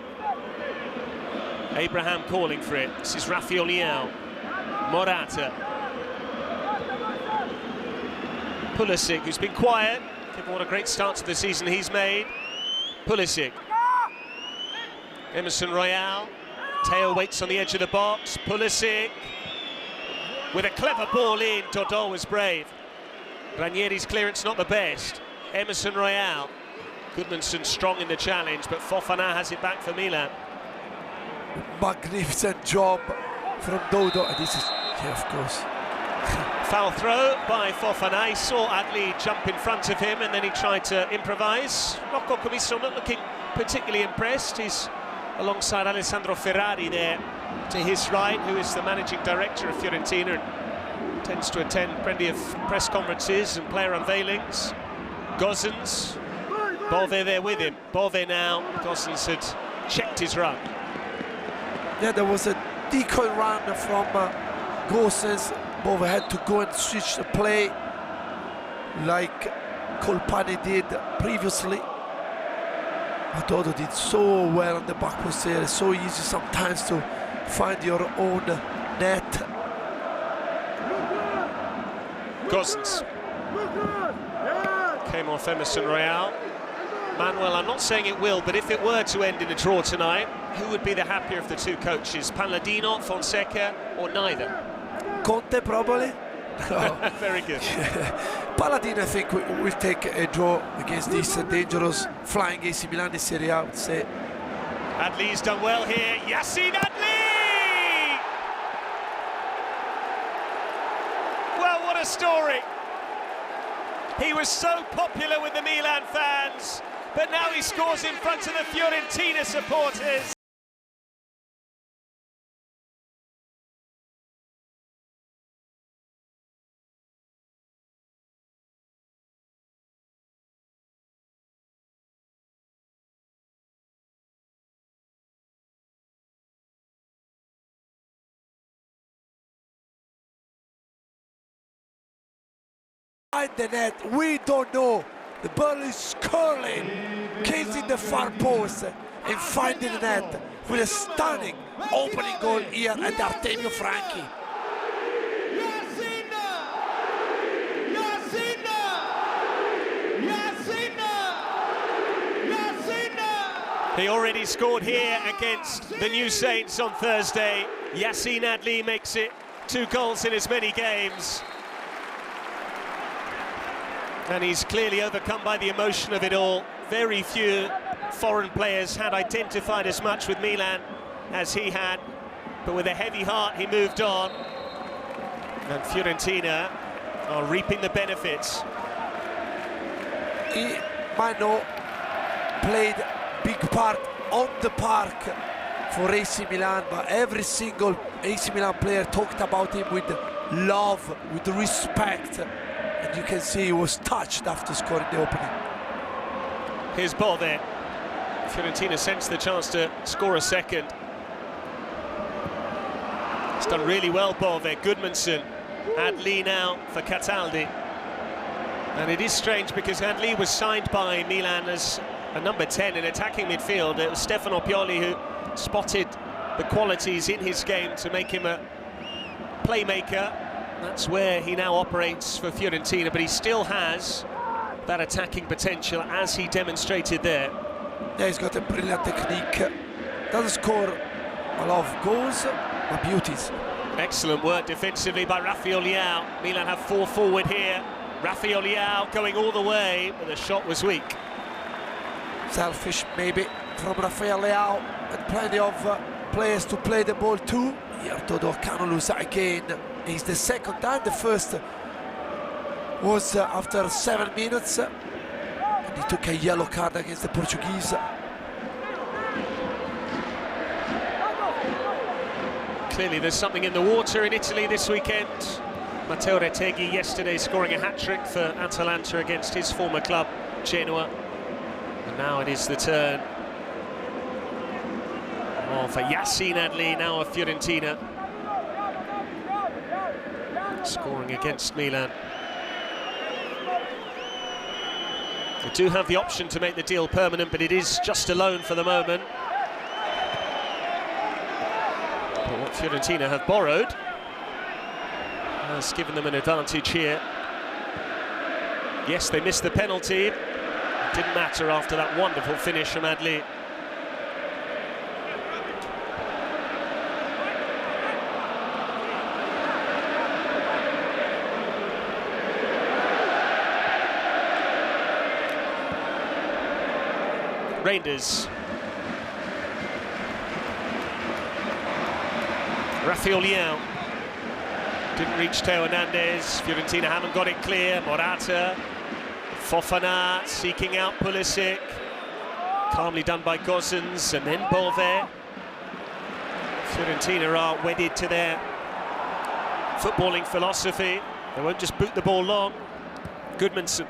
Abraham calling for it. This is Rafael Leão. Morata. Pulisic, who's been quiet, given what a great start to the season he's made. Pulisic. Emerson Royal. Theo waits on the edge of the box. Pulisic. With a clever ball in, Dodon was brave. Ranieri's clearance not the best. Emerson Royal. Goodmanson strong in the challenge, but Fofana has it back for Milan. Magnificent job from Dodo. And this is, yeah, of course. Foul throw by Fofana. He saw Adli jump in front of him and then he tried to improvise. Rocco Commisso not looking particularly impressed. He's alongside Alessandro Ferrari there to his right, who is the managing director of Fiorentina and tends to attend plenty of press conferences and player unveilings. Gosens, Bove there with him. Bove now. Gosens had checked his run. Yeah, there was a decoy run from Gosens. Bove had to go and switch the play like Colpani did previously. But Dodo did so well on the back post area. So easy sometimes to find your own net. Gosens. Came off Emerson Royal. Manuel, I'm not saying it will, but if it were to end in a draw tonight, who would be the happier of the two coaches? Palladino, Fonseca, or neither? Conte, probably. Very good. Palladino, I think, will take a draw against this dangerous flying AC Milan in Serie A, I would say. Adli's done well here. Yacine Adli! Well, what a story. He was so popular with the Milan fans, but now he scores in front of the Fiorentina supporters. The net, we don't know. The ball is curling, casing the far post and finding the net with a stunning opening goal here at Artemio Franchi. He already scored here against the New Saints on Thursday. Yacine Adli makes it 2 goals in as many games. And he's clearly overcome by the emotion of it all. Very few foreign players had identified as much with Milan as he had, but with a heavy heart he moved on. And Fiorentina are reaping the benefits. He might not played big part on the park for AC Milan, but every single AC Milan player talked about him with love, with respect, and you can see he was touched after scoring the opening. Here's Bove. Fiorentina sensed the chance to score a second. It's done really well, Bove. Goodmanson. Alle now for Cataldi. And it is strange because Alle was signed by Milan as a number 10 in attacking midfield. It was Stefano Pioli who spotted the qualities in his game to make him a playmaker. That's where he now operates for Fiorentina, but he still has that attacking potential as he demonstrated there. Yeah, he's got a brilliant technique. Doesn't score a lot of goals, but beauties. Excellent work defensively by Rafael Leao. Milan have 4 forward here. Rafael Leao going all the way, but the shot was weak. Selfish maybe from Rafael Leao, and plenty of players to play the ball too. Here Todo cannot lose again. It's the second time. The first was after 7 minutes, and he took a yellow card against the Portuguese. Clearly there's something in the water in Italy this weekend. Matteo Retegui yesterday scoring a hat-trick for Atalanta against his former club, Genoa. And now it is the turn for Yacine Adli, now of Fiorentina. Scoring against Milan. They do have the option to make the deal permanent, but it is just a loan for the moment. But what Fiorentina have borrowed has given them an advantage here. Yes, they missed the penalty. It didn't matter after that wonderful finish from Adli. Reinders. Rafael Leao. Didn't reach Teo Hernandez. Fiorentina haven't got it clear. Morata. Fofana seeking out Pulisic. Calmly done by Gosens, and then Bove. Fiorentina are wedded to their footballing philosophy. They won't just boot the ball long. Goodmanson.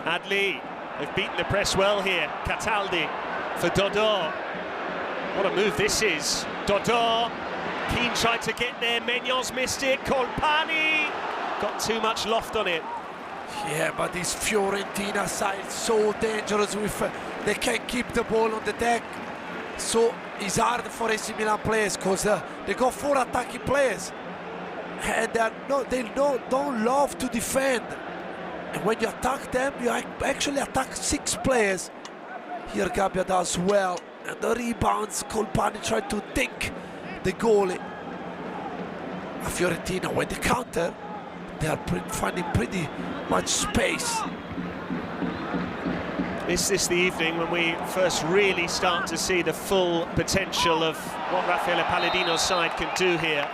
Adli. They've beaten the press well here. Cataldi for Dodò. What a move this is. Dodò. Keane tried to get there. Menyos missed it. Colpani got too much loft on it. Yeah, but this Fiorentina side so dangerous with they can't keep the ball on the deck. So it's hard for AC Milan players because they got 4 attacking players, and they don't love to defend. And when you attack them, you actually attack 6 players. Here Gabbia does well, and the rebounds. Colpani tried to dink the goalie. Fiorentina, when they counter, they are finding pretty much space. Is this the evening when we first really start to see the full potential of what Raffaele Palladino's side can do here?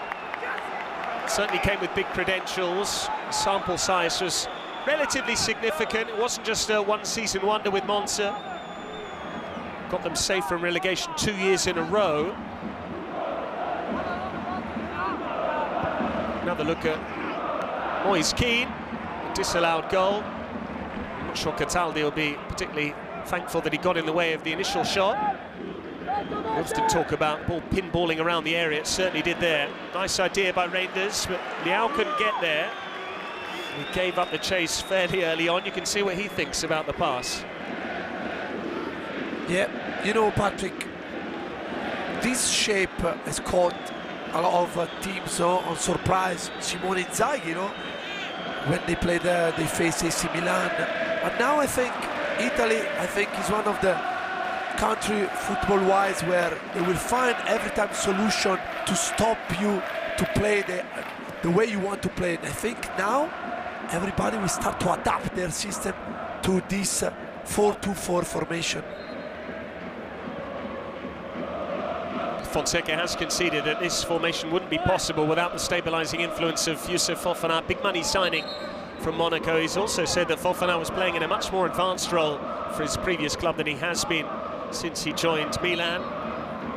Certainly came with big credentials. The sample size was relatively significant. It wasn't just a one-season wonder with Monza. Got them safe from relegation 2 years in a row. Another look at Moise Keane, a disallowed goal. I'm not sure Cataldi will be particularly thankful that he got in the way of the initial shot. We often talk about ball pinballing around the area. It certainly did there. Nice idea by Reinders, but Leao couldn't get there. He gave up the chase fairly early on. You can see what he thinks about the pass. Yeah, you know, Patrick, this shape has caught a lot of teams on surprise. Simone Inzaghi, you know, when they played, they faced AC Milan. But now I think Italy, is one of the country football-wise where they will find every time solution to stop you to play the way you want to play. And I think now everybody will start to adapt their system to this 4-2-4 formation. Fonseca has conceded that this formation wouldn't be possible without the stabilising influence of Youssouf Fofana. Big money signing from Monaco. He's also said that Fofana was playing in a much more advanced role for his previous club than he has been since he joined Milan.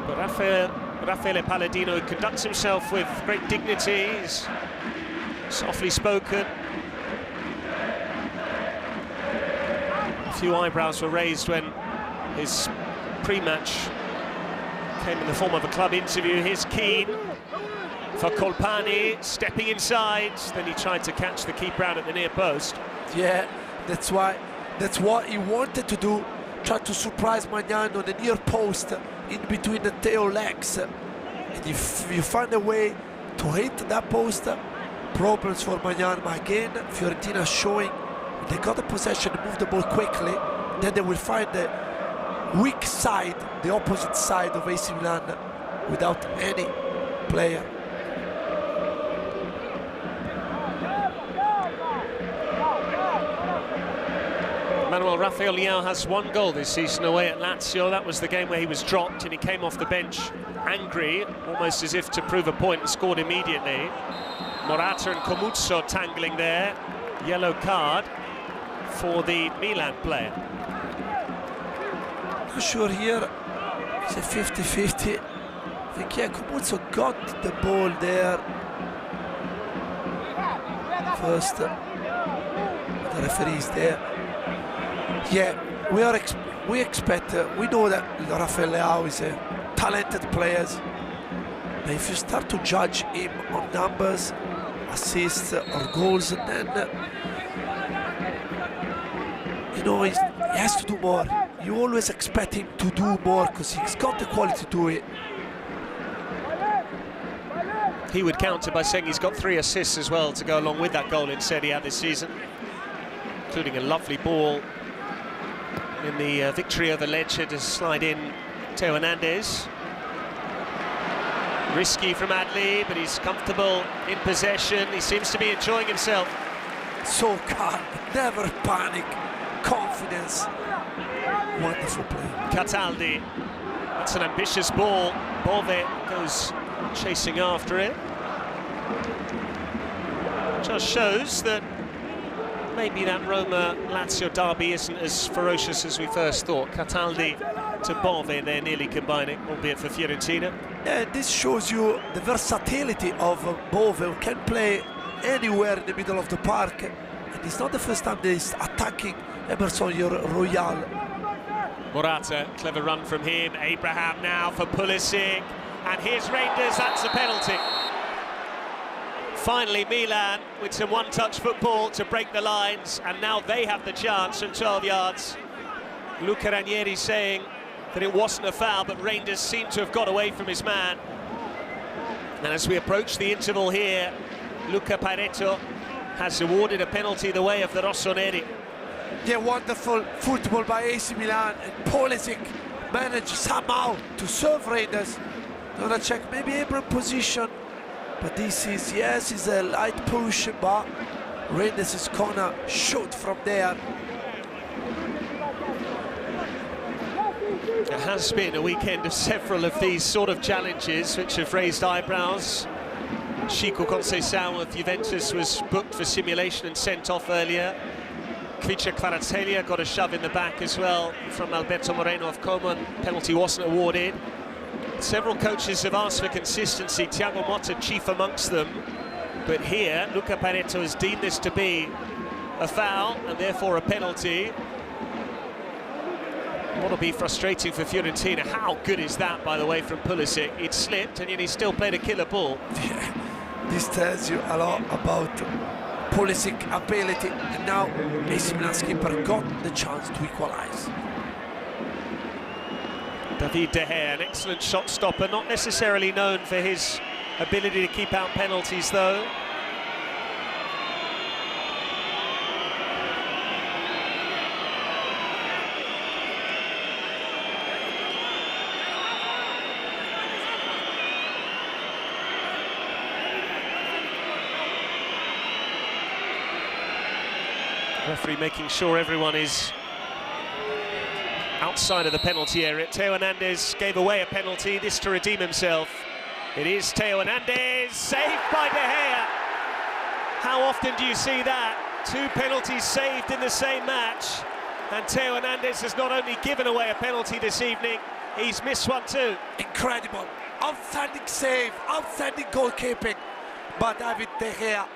But Raffaele Palladino conducts himself with great dignity. He's softly spoken. A few eyebrows were raised when his pre-match came in the form of a club interview. Here's Keane for Colpani, stepping inside. Then he tried to catch the keeper out at the near post. Yeah, that's what he wanted to do. Try to surprise Maignan on the near post in between the tail legs. And if you find a way to hit that post, problems for Maignan. But again, Fiorentina showing they got the possession, move the ball quickly, then they will find the weak side, the opposite side of AC Milan without any player. Manuel Rafael Leão has one goal this season away at Lazio. That was the game where he was dropped and he came off the bench angry, almost as if to prove a point, and scored immediately. Morata and Comuzzo tangling there. Yellow card for the Milan player. Not sure here, it's a 50-50. I think, yeah, Comuzzo got the ball there first. The referee is there. Yeah, we expect, we know that Rafael Leão is a talented player, but if you start to judge him on numbers, assists or goals, then you know he has to do more. You always expect him to do more because he's got the quality to do it. He would counter by saying he's got 3 assists as well to go along with that goal in Serie A this season, including a lovely ball in the victory over Lecce to slide in Theo Hernandez. Risky from Adli, but he's comfortable in possession. He seems to be enjoying himself. So calm, never panic, confidence. Wonderful play. Cataldi, that's an ambitious ball. Bove goes chasing after it. Just shows that maybe that Roma-Lazio derby isn't as ferocious as we first thought. Cataldi to Bove, they're nearly combining, albeit for Fiorentina. Yeah, this shows you the versatility of Bove, who can play anywhere in the middle of the park. And it's not the first time that he's attacking Emerson Royal. Morata, clever run from him. Abraham now for Pulisic. And here's Reinders, that's a penalty. Finally, Milan with some one-touch football to break the lines, and now they have the chance from 12 yards. Luca Ranieri saying that it wasn't a foul, but Reinders seemed to have got away from his man. And as we approach the interval here, Luca Pareto has awarded a penalty the way of the Rossoneri. Yeah, wonderful football by AC Milan, and Pulisic managed somehow to serve Reinders. Gonna check maybe Abraham position. But this is, yes, it's a light push, but Reinders is gonna shoot from there. It has been a weekend of several of these sort of challenges which have raised eyebrows. Chico Conceição of Juventus was booked for simulation and sent off earlier. Kvicha Kvaratskhelia got a shove in the back as well from Alberto Moreno of Como. Penalty wasn't awarded. Several coaches have asked for consistency, Thiago Motta chief amongst them. But here, Luca Pareto has deemed this to be a foul and therefore a penalty. What'll be frustrating for Fiorentina. How good is that, by the way, from Pulisic? It slipped and yet he still played a killer ball. Yeah, this tells you a lot about Pulisic ability. And now AC Milan's keeper got the chance to equalize. David De Gea, an excellent shot stopper, not necessarily known for his ability to keep out penalties, though. Referee making sure everyone is outside of the penalty area. Theo Hernandez gave away a penalty, this to redeem himself. It is Theo Hernandez, saved by De Gea. How often do you see that? 2 penalties saved in the same match. And Theo Hernandez has not only given away a penalty this evening, he's missed one too. Incredible, outstanding save, outstanding goalkeeping by David De Gea.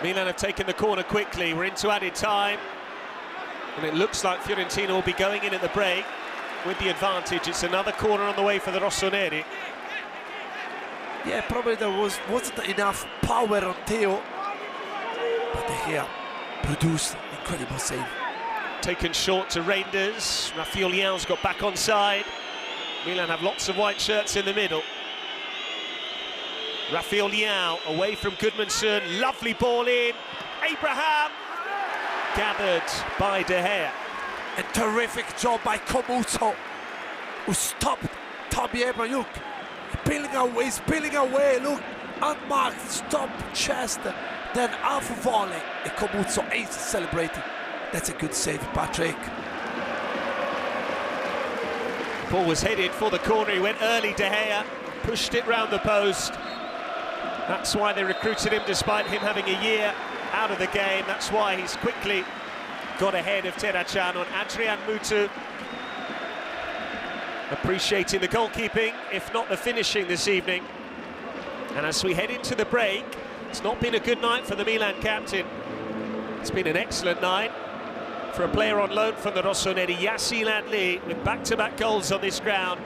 Milan have taken the corner quickly. We're into added time, and it looks like Fiorentina will be going in at the break with the advantage. It's another corner on the way for the rossoneri. Yeah, probably there wasn't enough power on Theo, but De Gea produced incredible save. Taken short to Reinders. Rafael Leão's got back on side. Milan have lots of white shirts in the middle. Rafael Leão away from Gudmundsson. Lovely ball in. Abraham gathered by De Gea. A terrific job by Komuto, who stopped Tommy Abraham. Look, he's peeling away, look, unmarked, stop chest, then half volley. And Komuto is celebrating. That's a good save, Patrick. Ball was headed for the corner. He went early, De Gea, pushed it round the post. That's why they recruited him, despite him having a year out of the game. That's why he's quickly got ahead of Terracciano. And Adrian Mutu appreciating the goalkeeping, if not the finishing this evening. And as we head into the break, it's not been a good night for the Milan captain. It's been an excellent night for a player on loan from the rossoneri, Yacine Adli, with back-to-back goals on this ground.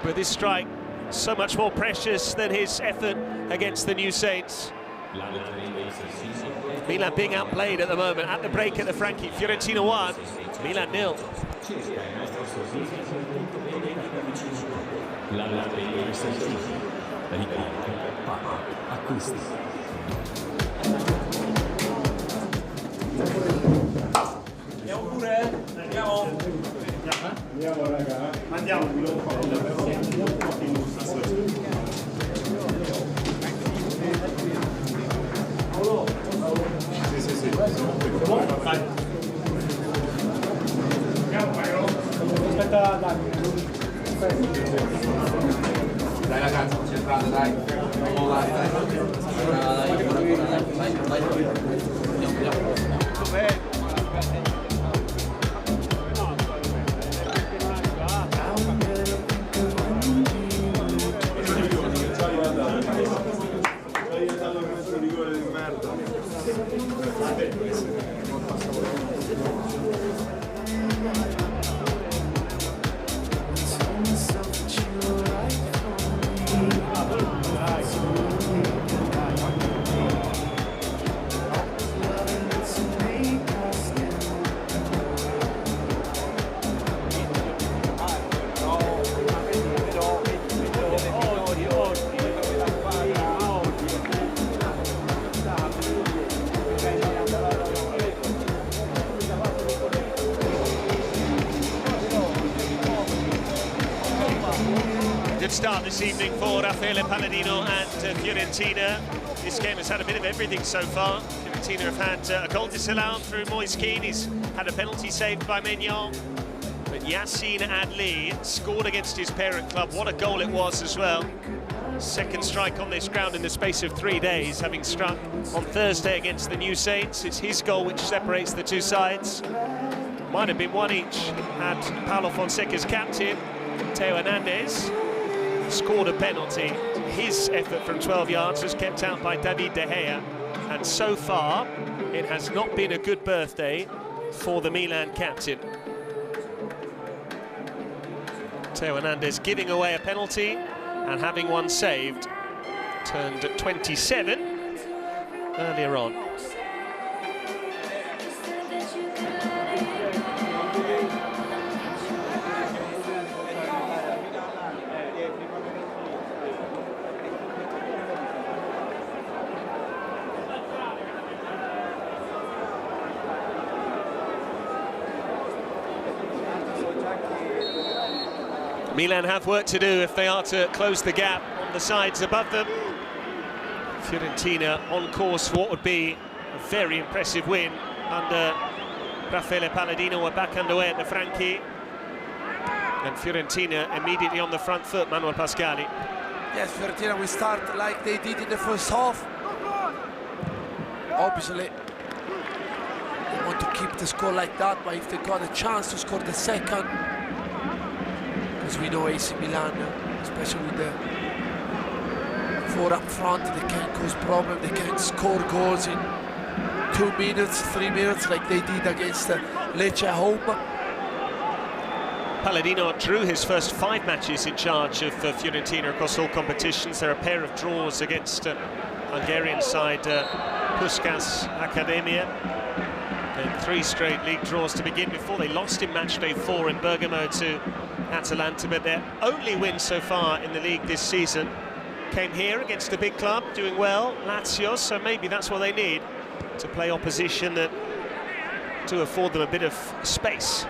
But this strike, so much more precious than his effort against the New Saints. Milan being outplayed at the moment. At the break at the Franchi, Fiorentina 1, Milan 0. Andiamo pure? Andiamo? Andiamo raga. Andiamo. Sì. Vai. Aspetta Dani. Dai ragazzi, centrate, dai. Dai. Good start this evening for Raffaele Palladino and Fiorentina. This game has had a bit of everything so far. Fiorentina have had a goal disallowed through Moise Kean. He's had a penalty saved by Maignan. But Yacine Adli scored against his parent club. What a goal it was as well. Second strike on this ground in the space of 3 days, having struck on Thursday against the New Saints. It's his goal which separates the two sides. Might have been one each had Paulo Fonseca's captain, Theo Hernandez, scored a penalty. His effort from 12 yards was kept out by David De Gea, and so far it has not been a good birthday for the Milan captain. Theo Hernandez giving away a penalty and having one saved, turned 27 earlier on. Milan have work to do if they are to close the gap on the sides above them. Fiorentina on course for what would be a very impressive win under Raffaele Palladino. We're back underway at the Franchi. And Fiorentina immediately on the front foot, Manuel Pascali. Yes, Fiorentina will start like they did in the first half. Obviously, They want to keep the score like that, but if they got a chance to score the second, because we know AC Milan, especially with the 4 up front, they can cause problems, they can score goals in 2 minutes, 3 minutes, like they did against Lecce at home. Palladino drew his first 5 matches in charge of Fiorentina across all competitions. There are a pair of draws against Hungarian side Puskás Akademia. And 3 straight league draws to begin before they lost in match day 4 in Bergamo to Atalanta. But their only win so far in the league this season came here against a big club, doing well, Lazio. So maybe that's what they need, to play opposition that to afford them a bit of space.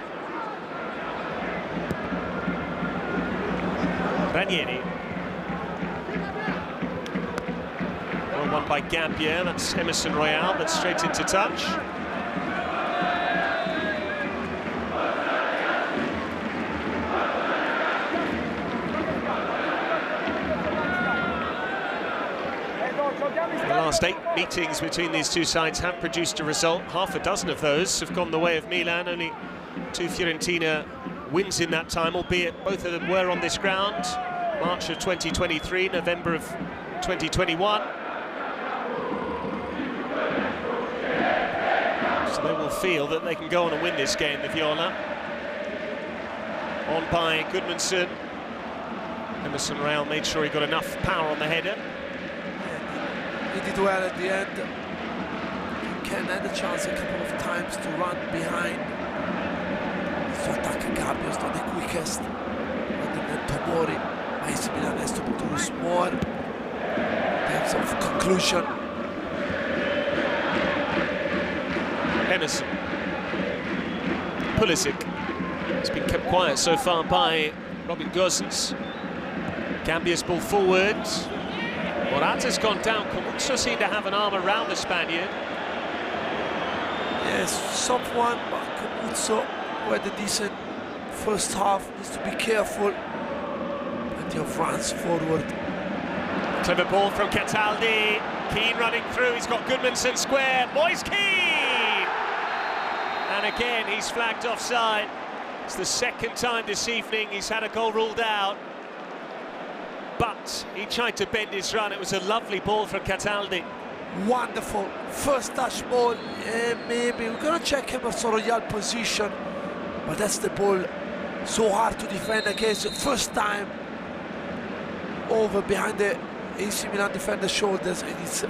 Ranieri. Well, won by Gambia, that's Emerson Royal, but straight into touch. The last 8 meetings between these two sides have produced a result. Half a dozen of those have gone the way of Milan. Only 2 Fiorentina wins in that time, albeit both of them were on this ground. March of 2023, November of 2021. So they will feel that they can go on and win this game, the Viola. On by Gudmundsson. Emerson Royal made sure he got enough power on the header. He did well at the end. Ken had a chance a couple of times to run behind. So attacking Gabio is not the quickest. But then Tomori, AC Milan has to produce more in terms of conclusion. Emerson. Pulisic. It's been kept quiet so far by Robin Gosens. Gambia's ball forward. Morata's gone down. Comunzo seemed to have an arm around the Spaniard. Yes, someone, but Comunzo, who had a decent first half, needs to be careful. Plenty of runs forward. Clever ball from Cataldi. Keane running through. He's got Gudmundsson square. Moise Keane! And again, he's flagged offside. It's the second time this evening he's had a goal ruled out. But he tried to bend his run. It was a lovely ball from Cataldi. Wonderful first touch ball. Maybe we're gonna check Emerson Royal position, but that's the ball so hard to defend against. First time over behind the AC Milan defender's shoulders, and it's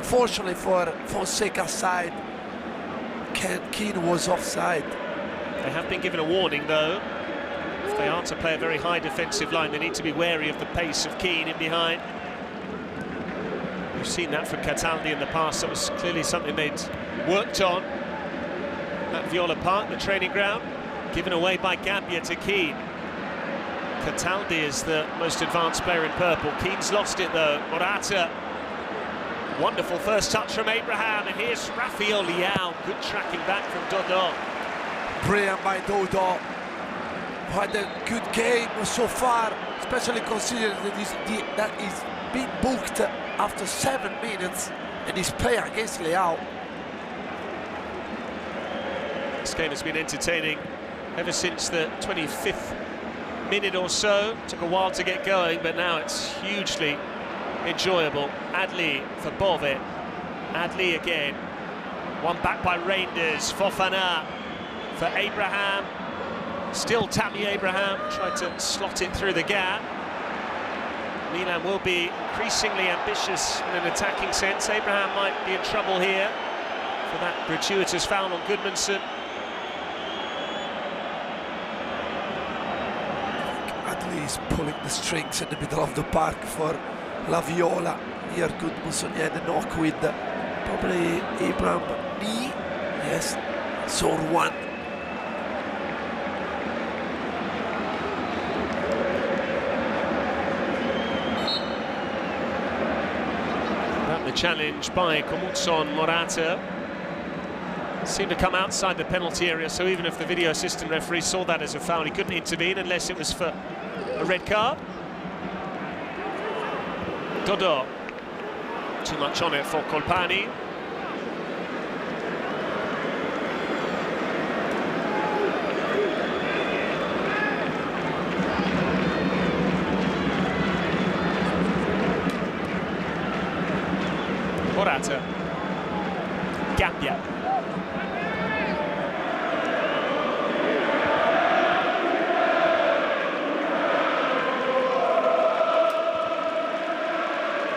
fortunately for Fonseca's side. Keane was offside. They have been given a warning though. If they are to play a very high defensive line, they need to be wary of the pace of Keane in behind. We've seen that from Cataldi in the past. That was clearly something they'd worked on at Viola Park, the training ground. Given away by Gambia to Keane. Cataldi is the most advanced player in purple. Keane's lost it though. Morata. Wonderful first touch from Abraham, and here's Rafael Leao. Good tracking back from Dodo. Brilliant by Dodo. Had a good game so far, especially considering that he's been booked after 7 minutes and he's playing against Leao. This game has been entertaining ever since the 25th minute or so. Took a while to get going, but now it's hugely enjoyable. Adli for Bove. Adli again. One back by Reinders. Fofana for Abraham. Still Tammy Abraham, tried to slot it through the gap. Milan will be increasingly ambitious in an attacking sense. Abraham might be in trouble here for that gratuitous foul on Gudmundsson. Adli is pulling the strings in the middle of the park for La Viola. Here Gudmundsson had a knock with probably Abraham knee. Yes, sore one. The challenge by Comunzo on Morata seemed to come outside the penalty area, so even if the video assistant referee saw that as a foul, he couldn't intervene unless it was for a red card. Dodo. Too much on it for Colpani. Morata. Gabbia.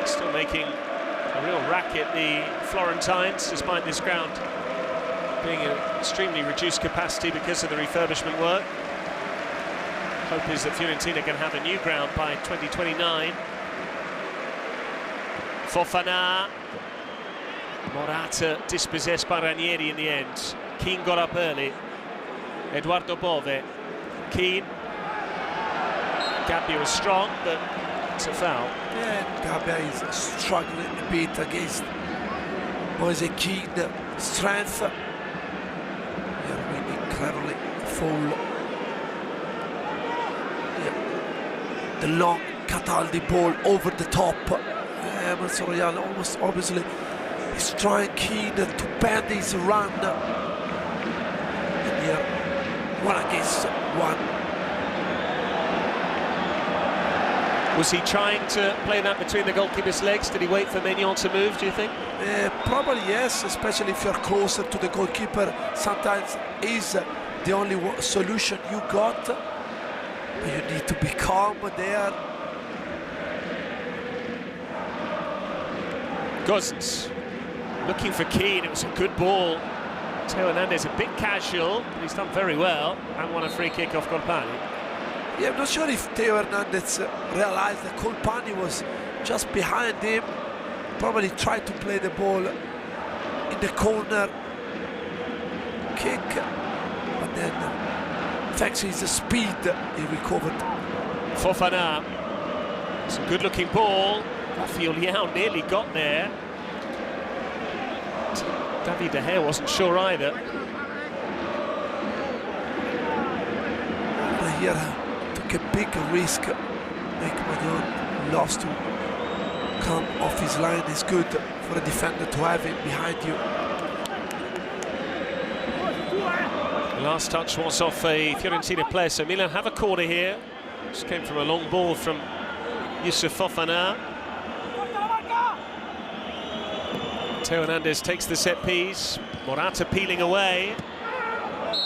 Still making a real racket, the Florentines, despite this ground being an extremely reduced capacity because of the refurbishment work. Hope is that Fiorentina can have a new ground by 2029. Fofana. Morata dispossessed by Ranieri in the end. Keane got up early. Eduardo Bove. Keane. Gabbia was strong, but it's a foul. Yeah, Gabbia is struggling a bit against Moise Keane. Strength. They're winning cleverly. Foul. Yeah. The long Cataldi ball over the top. Royale almost obviously is trying Keane to bend his run. And here, 1 against 1. Was he trying to play that between the goalkeeper's legs? Did he wait for Maignan to move, do you think? Probably yes, especially if you're closer to the goalkeeper. Sometimes is the only solution you got. But you need to be calm there. Gosens looking for Keane. It was a good ball. Teo Hernandez a bit casual, but he's done very well and won a free kick off Colpani. Yeah, I'm not sure if Teo Hernandez realized that Colpani was just behind him. Probably tried to play the ball in the corner kick, but then thanks to his speed he recovered. Fofana. It's a good looking ball. Rafael Leão nearly got there. David De Gea wasn't sure either. Here took a big risk. Make Maignan lost to come off his line. Is good for a defender to have him behind you. The last touch was off a Fiorentina player, so Milan have a corner here. Just came from a long ball from Youssouf Fofana. Teo Hernandez takes the set piece. Morata peeling away.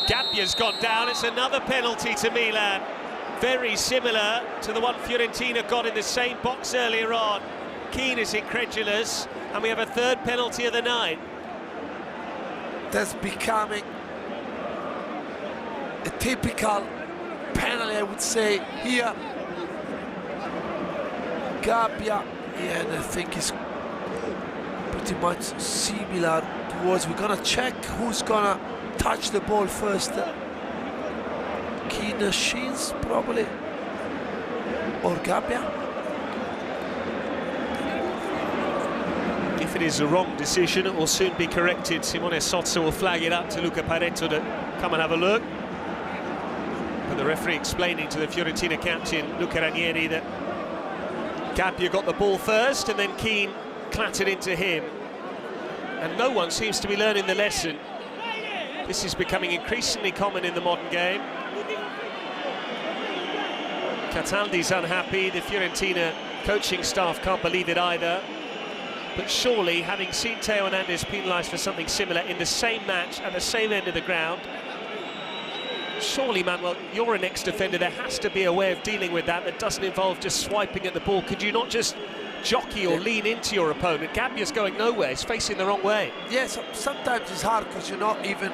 Gabbia's gone down. It's another penalty to Milan. Very similar to the one Fiorentina got in the same box earlier on. Keane is incredulous, and we have a third penalty of the night. That's becoming a typical penalty, I would say, here. Gabbia, yeah, and I think it's pretty much similar towards. We're gonna check who's gonna touch the ball first. Keane Shins probably, or Gabbia. If it is a wrong decision, it will soon be corrected. Simone Sozzo will flag it up to Luca Pareto to come and have a look. But the referee explaining to the Fiorentina captain, Luca Ranieri, that Gabbia got the ball first and then Keane clattered into him. And no one seems to be learning the lesson. This is becoming increasingly common in the modern game. Cataldi's unhappy, the Fiorentina coaching staff can't believe it either. But surely, having seen Teo Hernandez penalised for something similar in the same match at the same end of the ground, surely, Manuel, you're an ex-defender, there has to be a way of dealing with that that doesn't involve just swiping at the ball. Could you not just jockey or lean into your opponent? Gabbia's going nowhere, he's facing the wrong way. Yes, sometimes it's hard because you're not even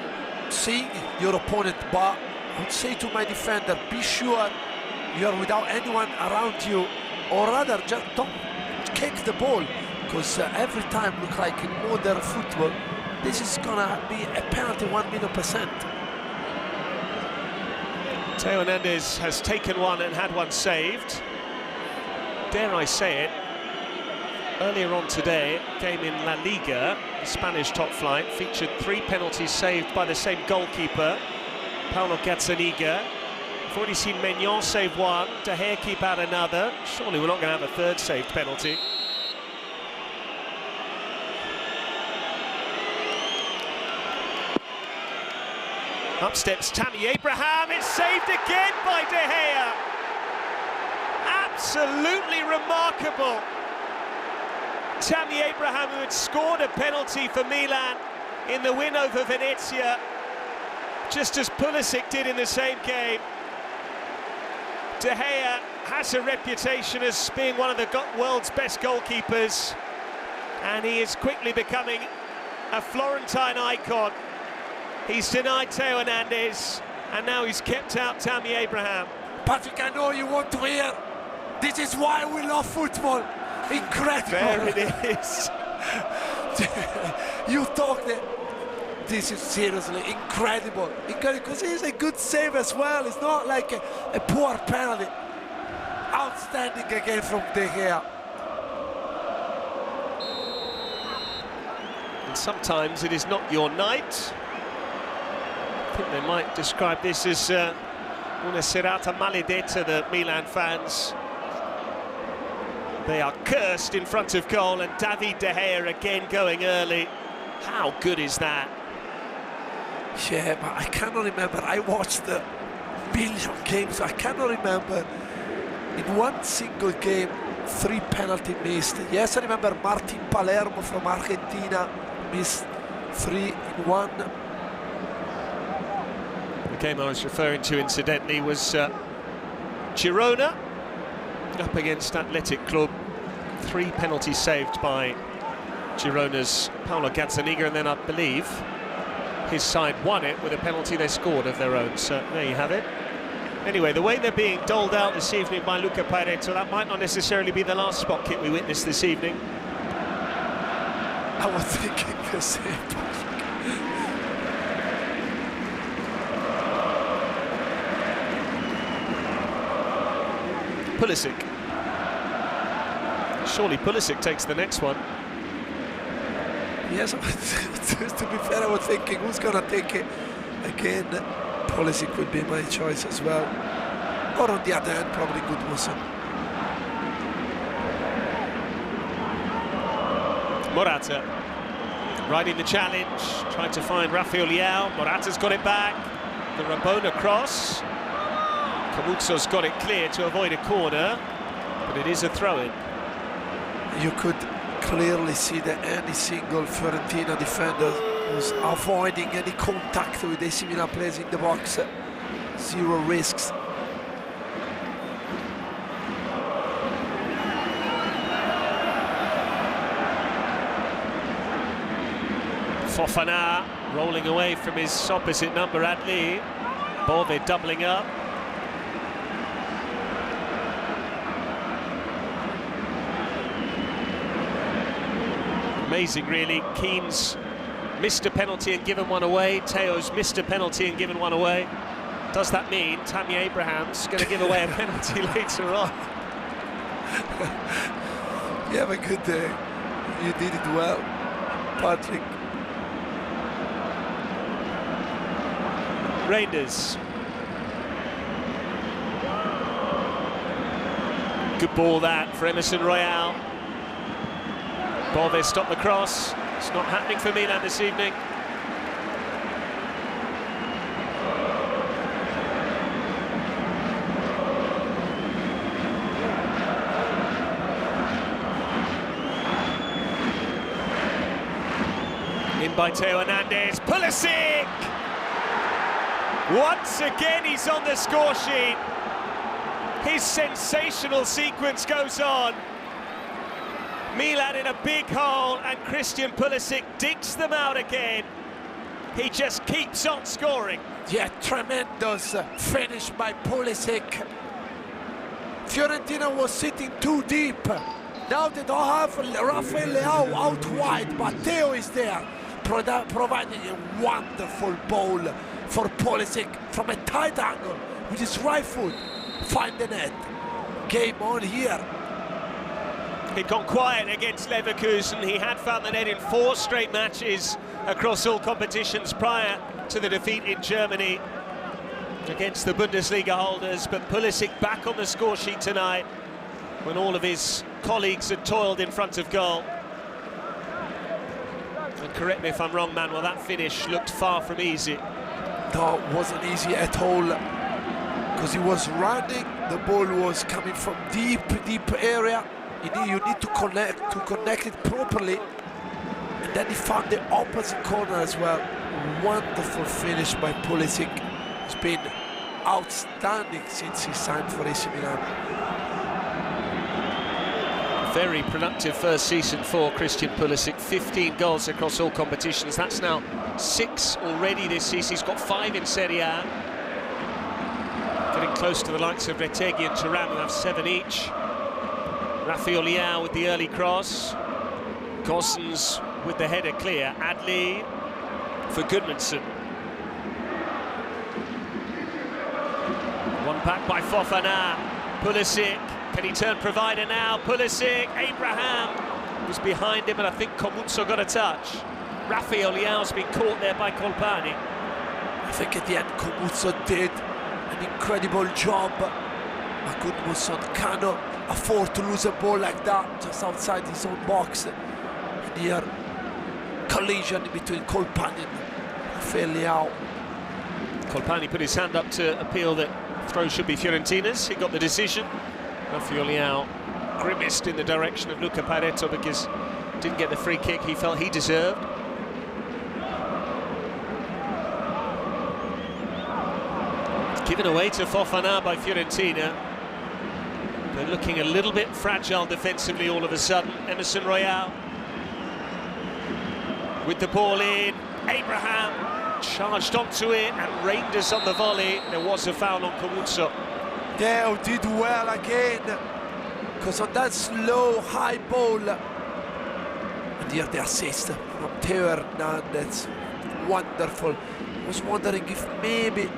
seeing your opponent, but I would say to my defender, be sure you're without anyone around you, or rather just don't kick the ball, because every time, look like in modern football, this is gonna be a penalty 1,000,000%. Teo Hernandez has taken one and had one saved. Dare I say it, earlier on today, game in La Liga, the Spanish top flight, featured 3 penalties saved by the same goalkeeper, Paulo Gazzaniga. We've already seen Maignan save one, De Gea keep out another. Surely we're not going to have a third saved penalty. Up steps Tammy Abraham, it's saved again by De Gea. Absolutely remarkable. Tammy Abraham, who had scored a penalty for Milan in the win over Venezia, just as Pulisic did in the same game. De Gea has a reputation as being one of the world's best goalkeepers, and he is quickly becoming a Florentine icon. He's denied Theo Hernandez, and now he's kept out Tammy Abraham. Patrick, I know you want to hear. This is why we love football. Incredible. There it is. You talked it. This is seriously incredible. Because he's a good save as well. It's not like a poor penalty. Outstanding again from De Gea. And sometimes it is not your night. I think they might describe this as una serata maledetta, the Milan fans. They are cursed in front of goal, and David De Gea again going early. How good is that? Yeah, but I cannot remember. I watched a billion games. I cannot remember in one single game 3 penalty missed. Yes, I remember Martin Palermo from Argentina missed 3 in one. The game I was referring to, incidentally, was Girona up against Athletic Club. 3 penalties saved by Girona's Paulo Gazzaniga, and then I believe his side won it with a penalty they scored of their own. So there you have it. Anyway, the way they're being doled out this evening by Luca Pareto, that might not necessarily be the last spot kick we witnessed this evening. I was thinking the same. Pulisic. Surely Pulisic takes the next one. Yes, to be fair, I was thinking who's gonna take it again. Pulisic would be my choice as well. Or on the other hand, probably Goodmanson. Morata riding the challenge, trying to find Rafael Leao. Morata's got it back. The Rabona cross. Camuzzo's got it clear to avoid a corner, but it is a throw-in. You could clearly see that any single Fiorentina defender was avoiding any contact with AC Milan players in the box. 0 risks. Fofana rolling away from his opposite number, Alle. Bove doubling up. Amazing, really. Keane's missed a penalty and given one away. Teo's missed a penalty and given one away. Does that mean Tammy Abraham's going to give away a penalty later on? You have a good day. You did it well, Patrick. Reinders. Good ball that for Emerson Royale. Bove stopped the cross. It's not happening for Milan this evening. In by Theo Hernandez. Pulisic! Once again he's on the score sheet. His sensational sequence goes on. Milan in a big hole, and Christian Pulisic digs them out again. He just keeps on scoring. Yeah, tremendous finish by Pulisic. Fiorentina was sitting too deep. Now they don't have Rafael Leao out wide, but Theo is there, providing a wonderful ball for Pulisic from a tight angle with his right foot. Find the net. Game on here. He'd gone quiet against Leverkusen. He had found the net in 4 straight matches across all competitions prior to the defeat in Germany against the Bundesliga holders. But Pulisic back on the score sheet tonight when all of his colleagues had toiled in front of goal. And correct me if I'm wrong, Manuel, that finish looked far from easy. No, it wasn't easy at all, because he was running, the ball was coming from deep area, You need to connect it properly. And then he found the opposite corner as well. Wonderful finish by Pulisic. He's been outstanding since he signed for AC Milan. Very productive first season for Christian Pulisic. 15 goals across all competitions. That's now 6 already this season. He's got 5 in Serie A. Getting close to the likes of Retegui and Thuram, who have 7 each. Rafael Leao with the early cross. Gosens with the header clear. Alle for Goodmanson. One back by Fofana. Pulisic. Can he turn provider now? Pulisic. Abraham was behind him, and I think Comuzzo got a touch. Rafael Leao's been caught there by Colpani. I think at the end Comuzzo did an incredible job. But Goodmanson cannot afford to lose a ball like that just outside his own box. And here, collision between Colpani and Rafael Leao. Colpani put his hand up to appeal that throw should be Fiorentina's. He got the decision. Rafael Leao grimaced in the direction of Luca Pareto because didn't get the free kick he felt he deserved. It's given away to Fofana by Fiorentina. They're looking a little bit fragile defensively all of a sudden. Emerson Royal with the ball in. Abraham charged onto it and Reinders on the volley. There was a foul on Comuzzo. Deo did well again, because on that slow high ball, and here the assist from Theo Hernandez, wonderful. I was wondering if maybe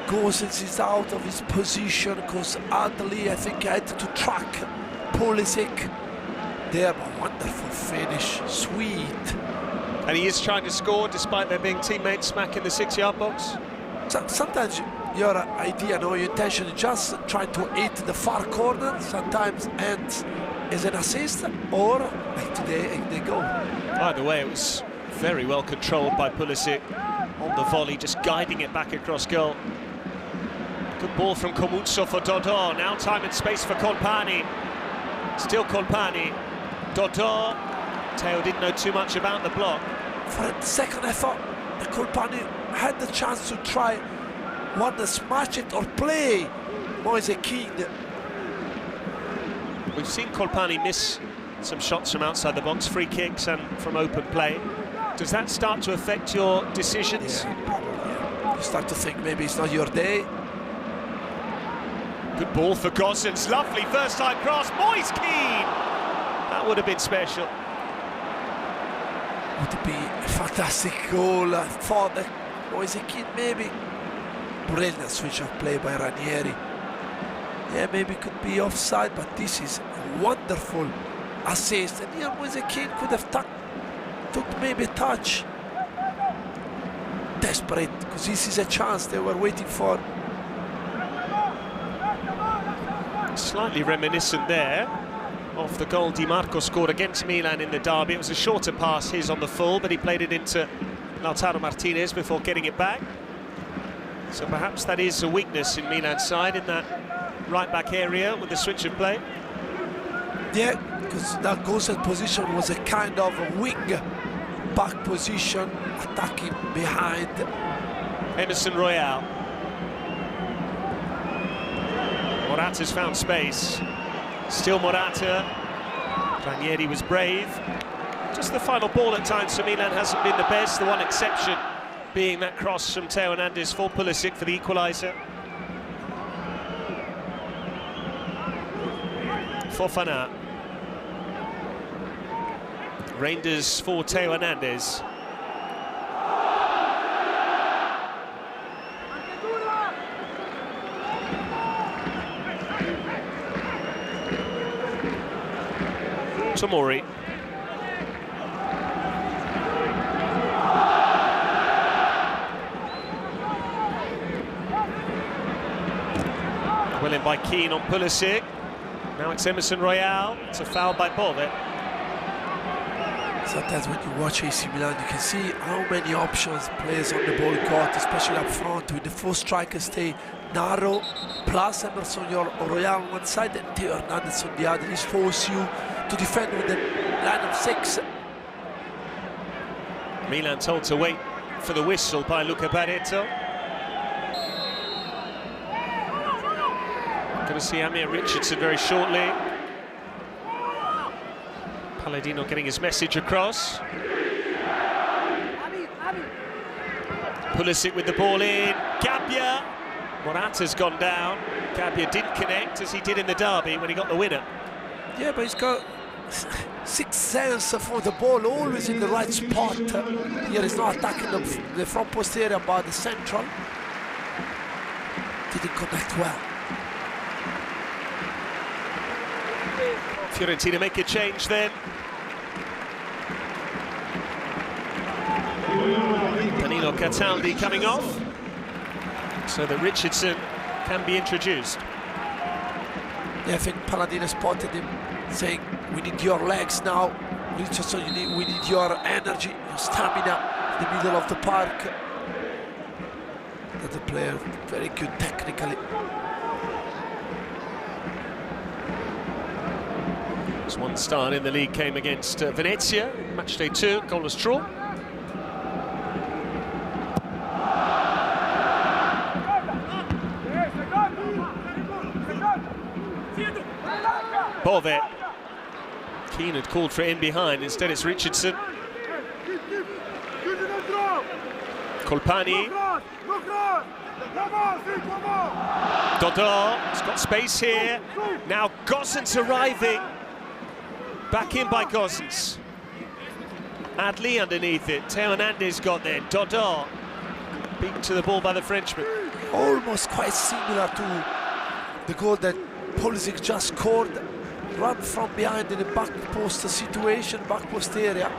Gosens is out of his position, because Adli I think had to track Pulisic there, but wonderful finish, sweet. And he is trying to score despite there being teammates smack in the 6-yard box. Sometimes your idea, no, your intention is just trying to hit the far corner, sometimes ends as an assist, or like today, they go. Either way, it was very well controlled by Pulisic on the volley, just guiding it back across goal. Good ball from Comuzzo for Dodò. Now time and space for Colpani. Still Colpani. Dodò. Theo didn't know too much about the block. For a second I thought the Colpani had the chance to try one to smash it or play Moise Kean. We've seen Colpani miss some shots from outside the box, free kicks and from open play. Does that start to affect your decisions? Yeah, probably, yeah. You start to think maybe it's not your day. Good ball for Gosens, lovely first time cross, Moise Kean! That would have been special. Would be a fantastic goal. I thought that Moise Kean maybe. Brilliant switch of play by Ranieri. Yeah, maybe could be offside, but this is a wonderful assist. And here Moise Kean could have took maybe a touch. Desperate, because this is a chance they were waiting for. Slightly reminiscent there of the goal Di Marco scored against Milan in the derby. It was a shorter pass, his on the full, but he played it into Lautaro Martinez before getting it back. So perhaps that is a weakness in Milan's side, in that right-back area with the switch of play. Yeah, because that Gosens position was a kind of a wing-back position, attacking behind. Emerson Royal. Morata's found space. Still Morata. Ranieri was brave. Just the final ball at times for Milan hasn't been the best. The one exception being that cross from Theo Hernandez for Pulisic for the equalizer. Fofana. Reinders for Theo Hernandez. Tomori. Well in by Kean on Pulisic. Now it's Emerson Royal. It's a foul by Bove. Sometimes when you watch AC Milan, you can see how many options players on the ball got, especially up front, with the 4 strikers stay narrow, plus Emerson Royal on one side and Theo Hernandez on the other. This forces you to defend with the line of 6. Milan told to wait for the whistle by Luca Barreto. Going to see Amir Richardson very shortly. Palladino getting his message across. Pulisic with the ball in. Gabbia. Morata's gone down. Gabbia didn't connect as he did in the derby when he got the winner. Yeah, but he's got 6 sense for the ball, always in the right spot. Here he's not attacking the front post area, but the central. Didn't connect well. Fiorentina make a change then. Danilo Cataldi coming off, so that Richardson can be introduced. Yeah, I think Palladino spotted him, saying, we need your legs now. Richardson, we need your energy, your stamina in the middle of the park. The player, very good technically. His one start in the league came against Venezia, match day 2, goalless draw. Bove. Keane had called for it in behind, instead it's Richardson. Colpani. Dodò, he's got space here. Now Gosens arriving. Back in by Gosens. Adli underneath it. Theo Hernandez got there. Dodò beaten to the ball by the Frenchman. Almost quite similar to the goal that Pulisic just scored. Run from behind in the back post situation, back post area.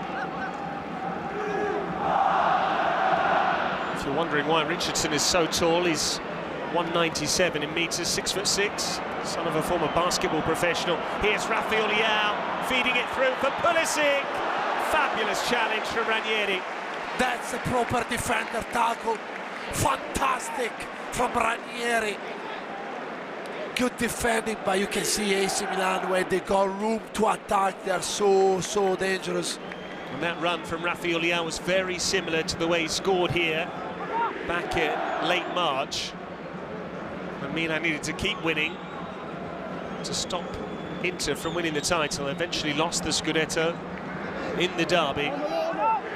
If you're wondering why Richardson is so tall, he's 197 in metres, 6'6", son of a former basketball professional. Here's Rafael Leao feeding it through for Pulisic. Fabulous challenge from Ranieri. That's a proper defender tackle. Fantastic from Ranieri. Good defending, but you can see AC Milan, when they got room to attack, they are so dangerous. And that run from Rafael Leao was very similar to the way he scored here back in late March, when Milan needed to keep winning to stop Inter from winning the title. Eventually lost the Scudetto in the derby.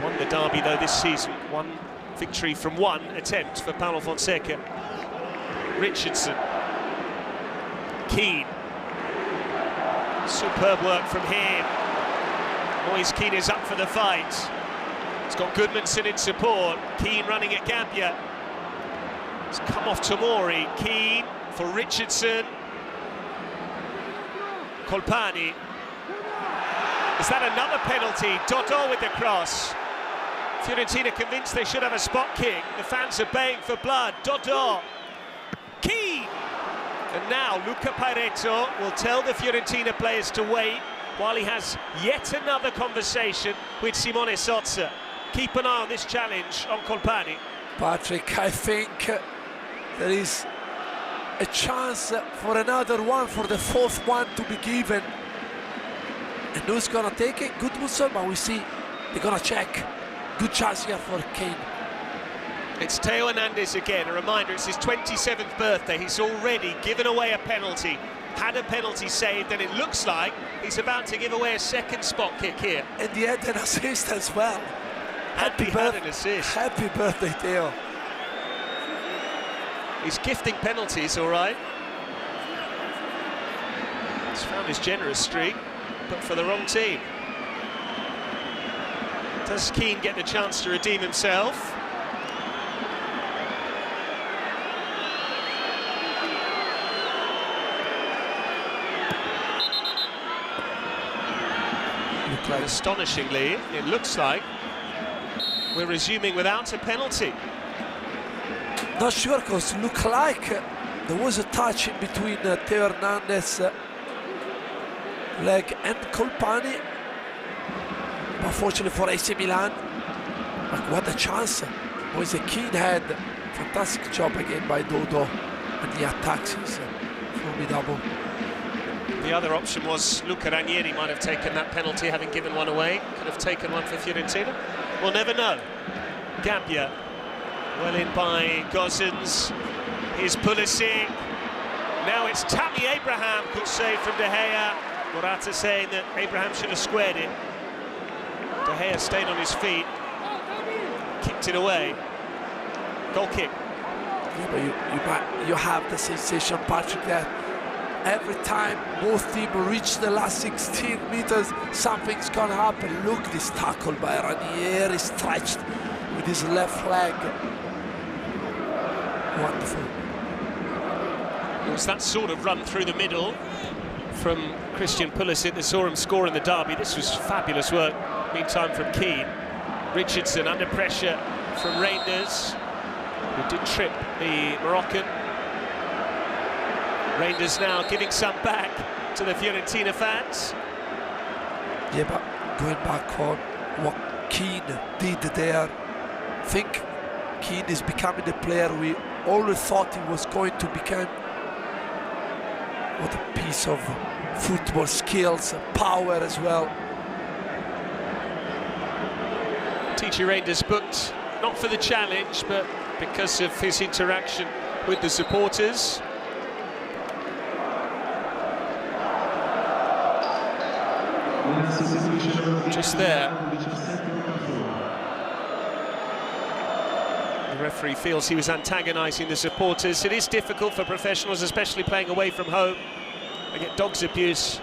Won the derby though this season. One victory from one attempt for Paulo Fonseca. Richardson. Keane. Superb work from him. Moise Keane is up for the fight. He's got Goodmanson in support. Keane running at Gabbia. It's come off Tomori. Keane for Richardson. Colpani. Is that another penalty? Dodò with the cross. Fiorentina convinced they should have a spot kick. The fans are baying for blood. Dodò. Keane! And now Luca Barreto will tell the Fiorentina players to wait while he has yet another conversation with Simone Sozza. Keep an eye on this challenge on Colpani. Patrick, I think there is a chance for another one, for the fourth one to be given. And who's gonna take it? Goodmanson, but we see they're gonna check. Good chance here for Kane. It's Theo Hernandez again. A reminder, it's his 27th birthday. He's already given away a penalty, had a penalty saved, and it looks like he's about to give away a second spot kick here. And he had an assist as well. Happy had an assist. Happy birthday, Theo. He's gifting penalties, all right. He's found his generous streak, but for the wrong team. Does Keane get the chance to redeem himself? And astonishingly, it looks like we're resuming without a penalty. Not sure, because it looked like there was a touch in between Theo Hernandez leg and Colpani. But fortunately for AC Milan, like, what a chance. Moise Keane had fantastic job again by Dodò. and the attacks is formidable. The other option was Luca Ranieri might have taken that penalty, having given one away. Could have taken one for Fiorentina. We'll never know. Gambia, well in by Gosens. Here's Pulisic. Now it's Tammy Abraham. Good save from De Gea. Morata saying that Abraham should have squared it. De Gea stayed on his feet. Kicked it away. Goal kick. Yeah, but you have the sensation, Patrick, that every time both teams reach the last 16 meters, something's gonna happen. Look, this tackle by Ranieri, stretched with his left leg. Wonderful. It was that sort of run through the middle from Christian Pulisic that saw him score in the derby. This was fabulous work, meantime, from Keane. Richardson under pressure from Reinders, who did trip the Moroccan. Reinders now giving some back to the Fiorentina fans. Yeah, but going back on what Keane did there, I think Keane is becoming the player we always thought he was going to become. What a piece of football skills, power as well. TG Reinders booked not for the challenge, but because of his interaction with the supporters. Just there. The referee feels he was antagonising the supporters. It is difficult for professionals, especially playing away from home. They get dogs abuse.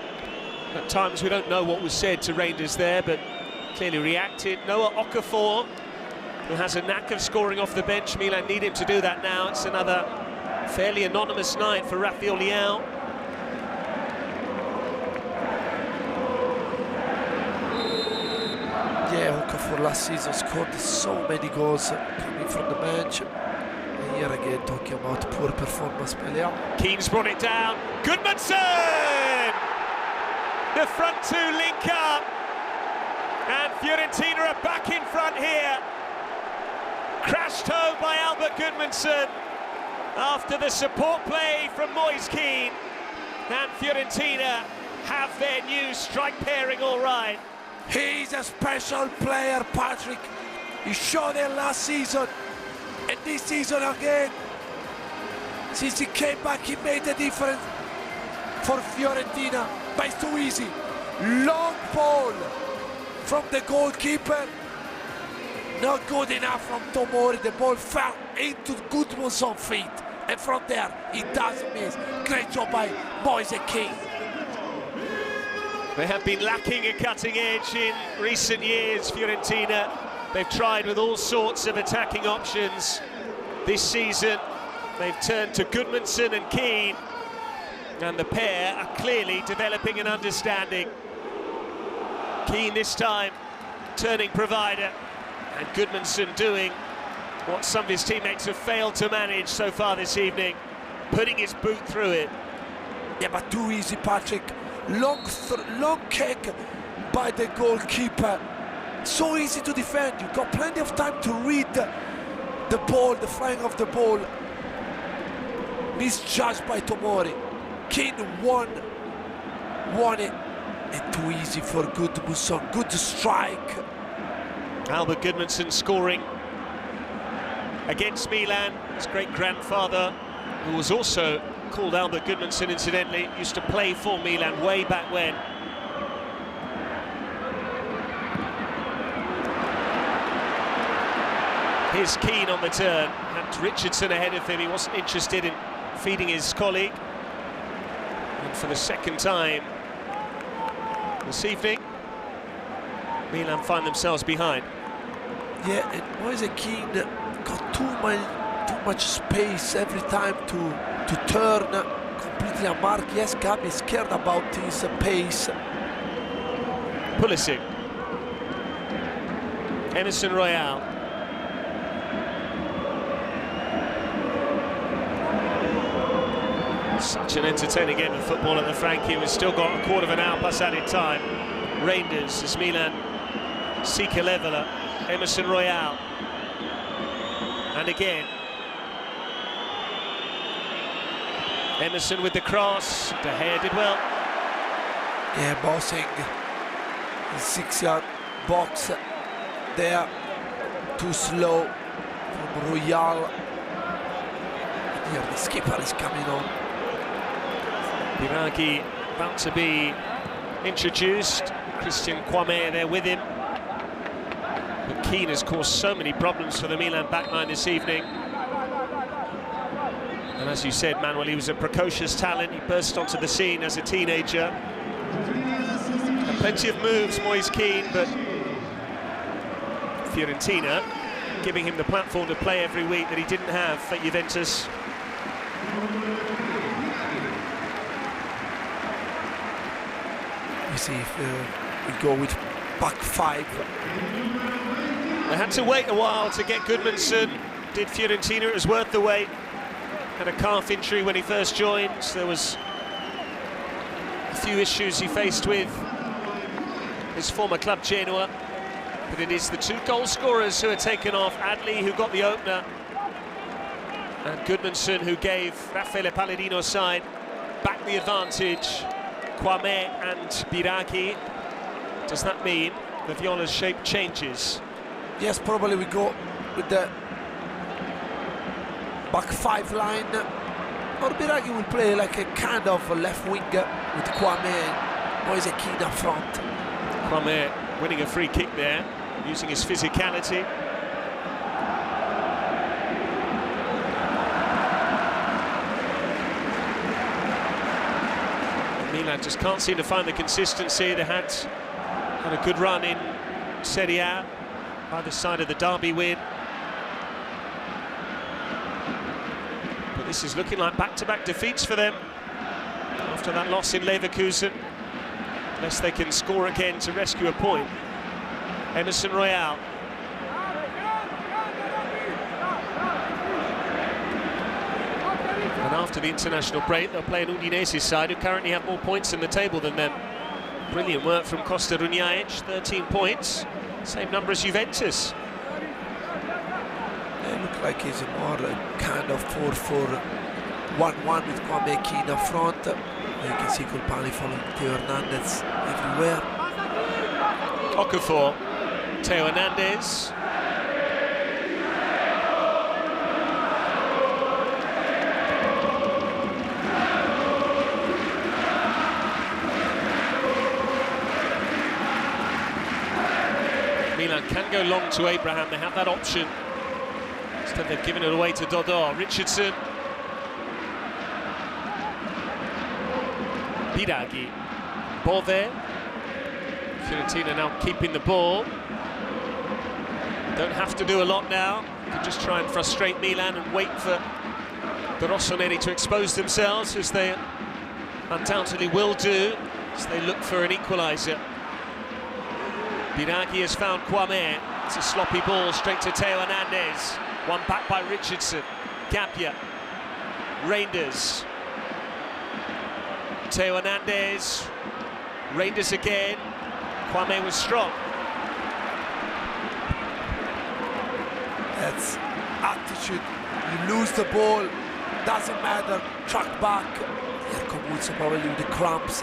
At times we don't know what was said to Reinders there, but clearly reacted. Noah Okafor, who has a knack of scoring off the bench. Milan need him to do that now. It's another fairly anonymous night for Rafael Leão. Yeah, Okafor last season scored so many goals coming from the bench. And here again, talking about poor performance by Leão. Keane's brought it down. Goodmanson! The front two link up. And Fiorentina are back in front here. Crashed home by Albert Goodmanson after the support play from Moise Keane. And Fiorentina have their new strike pairing all right. He's a special player, Patrick. He showed it last season, and this season again. Since he came back, he made a difference for Fiorentina, but it's too easy. Long ball from the goalkeeper. Not good enough from Tomori. The ball fell into Goodmanson's feet, and from there, he doesn't miss. Great job by Moise Keane. They have been lacking a cutting edge in recent years, Fiorentina. They've tried with all sorts of attacking options. This season, they've turned to Goodmanson and Keane, and the pair are clearly developing an understanding. Keane this time turning provider, and Goodmanson doing what some of his teammates have failed to manage so far this evening, putting his boot through it. Yeah, but too easy, Patrick. Long kick by the goalkeeper. So easy to defend. You've got plenty of time to read the ball, the flying of the ball. Misjudged by Tomori. Keane won it. And too easy for Goodmanson. Good strike. Albert Goodmanson scoring against Milan. His great-grandfather, who was also called Albert Goodmanson, incidentally, used to play for Milan way back when. Here's Keane on the turn. Had Richardson ahead of him. He wasn't interested in feeding his colleague. And for the second time this evening, Milan find themselves behind. Yeah, and Moise Keane got too much space every time to turn completely a mark. Yes, Gabi is scared about his pace. Pulisic. Emerson Royal. Such an entertaining game of football at the Frankie. We've still got a quarter of an hour plus added time. Reinders as Milan seek a leveller. Emerson Royal. And again. Emerson with the cross. De Gea did well. Yeah, bossing the 6-yard box there. Too slow from Royal. Here the skipper is coming on. Biraghi about to be introduced. Christian Kwame there with him. But Keane has caused so many problems for the Milan backline this evening. And as you said, Manuel, he was a precocious talent. He burst onto the scene as a teenager. And plenty of moves, Moise Keane, but Fiorentina giving him the platform to play every week that he didn't have at Juventus. We see if we go with back 5. They had to wait a while to get Gudmundsson. Did Fiorentina, it was worth the wait. Had a calf injury when he first joined. There was a few issues he faced with his former club Genoa. But it is the 2 goal scorers who are taken off. Adli, who got the opener, and Gudmundsson, who gave Raffaele Palladino's side back the advantage. Kwame and Biraghi. Does that mean the Viola's shape changes? Yes, probably we go with the back 5 line. Or Biraghi will play like a kind of a left winger with Kwame and Moise Keane up front. Kwame winning a free kick there, using his physicality. Milan just can't seem to find the consistency. They had a good run in Serie A, either side of the derby win. But this is looking like back-to-back defeats for them after that loss in Leverkusen. Unless they can score again to rescue a point. Emerson Royal. And after the international break, they'll play an Udinese's side, who currently have more points in the table than them. Brilliant work from Costa Runjaic, 13 points, same number as Juventus. It looks like he's a more kind of 4-4-1-1 with Kwame Keane up front. You can see Colpani following Theo Hernandez everywhere. Okafor, Theo Hernandez. Milan can go long to Abraham, they have that option. Instead they've given it away to Dodor. Richardson. Biraghi. Ball there. Fiorentina now keeping the ball. Don't have to do a lot now. You can just try and frustrate Milan and wait for the Rossoneri to expose themselves, as they undoubtedly will do, as they look for an equalizer. Biraghi has found Kwame. It's a sloppy ball straight to Theo Hernandez. One back by Richardson. Gabbia. Reinders. Theo Hernandez. Reinders again. Kwame was strong. That's attitude. You lose the ball, doesn't matter. Track back. Here comes probably with the cramps.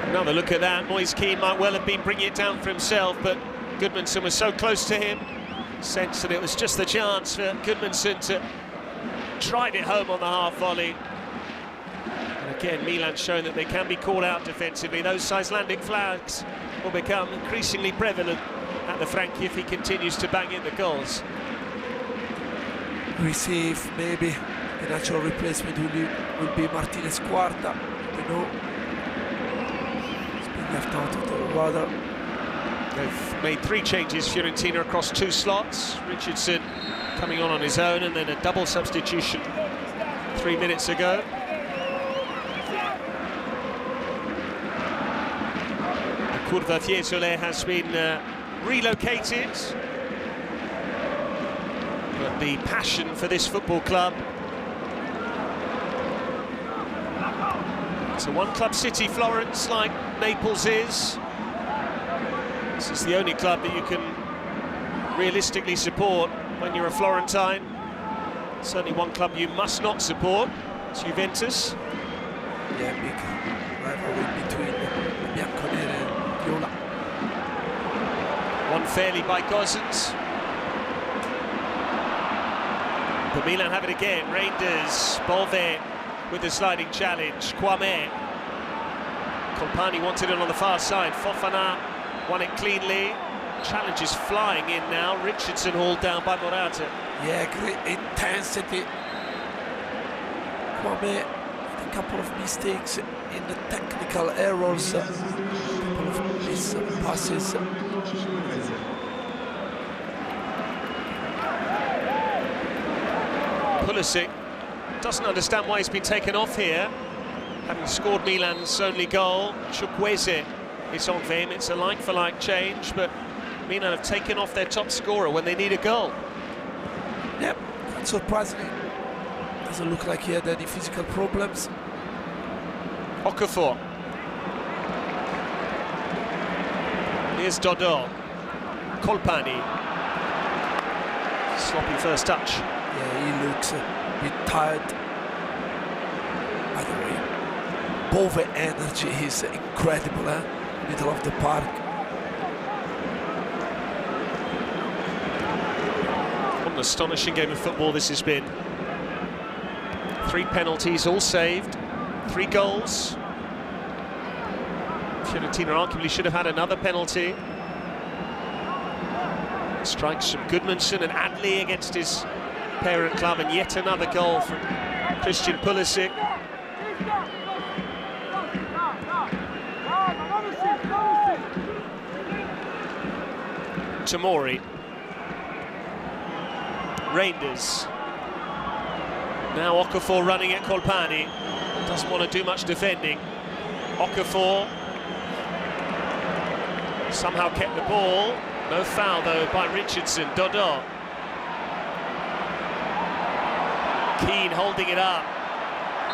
Another look at that. Moise Keane might well have been bringing it down for himself, but Gudmundsson was so close to him. Sensed that it was just the chance for Gudmundsson to drive it home on the half volley. And again, Milan showing that they can be called out defensively. Those Icelandic flags will become increasingly prevalent at the Franchi if he continues to bang in the goals. We see if maybe the natural replacement will be Martinez Quarta. You know, left out of the water. They've made 3 changes, Fiorentina, across 2 slots. Richardson coming on his own, and then a double substitution 3 minutes ago. The Curva Fiesole has been relocated, but the passion for this football club, it's a one-club city, Florence, like Naples is. This is the only club that you can realistically support when you're a Florentine. Certainly one club you must not support, it's Juventus. Yeah, big rivalry between bianconere and viola. One fairly by Gosens. But Milan have it again. Reinders, Bove with the sliding challenge. Kwame. Compagni wanted it on the far side. Fofana won it cleanly. Challenge is flying in now. Richardson hauled down by Morata. Yeah, great intensity. Kwame, a couple of mistakes in the technical errors, a couple of missed passes. Pulisic doesn't understand why he's been taken off here, having scored Milan's only goal. Chukwueze is on him. It's a like-for-like change, but Milan have taken off their top scorer when they need a goal. Yep, surprisingly, doesn't look like he had any physical problems. Okafor. Here's Dodò. Colpani. Sloppy first touch. Yeah, he looks a bit tired. By the way, Bove energy is incredible, eh? Middle of the park. What an astonishing game of football this has been. 3 penalties, all saved. 3 goals. Fiorentina arguably should have had another penalty. Strikes from Goodmanson and Adli against his parent club, and yet another goal from Christian Pulisic. Tomori. Reinders. Now Okafor running at Colpani. Doesn't want to do much defending. Okafor somehow kept the ball. No foul though by Richardson. Dodò. Keane holding it up.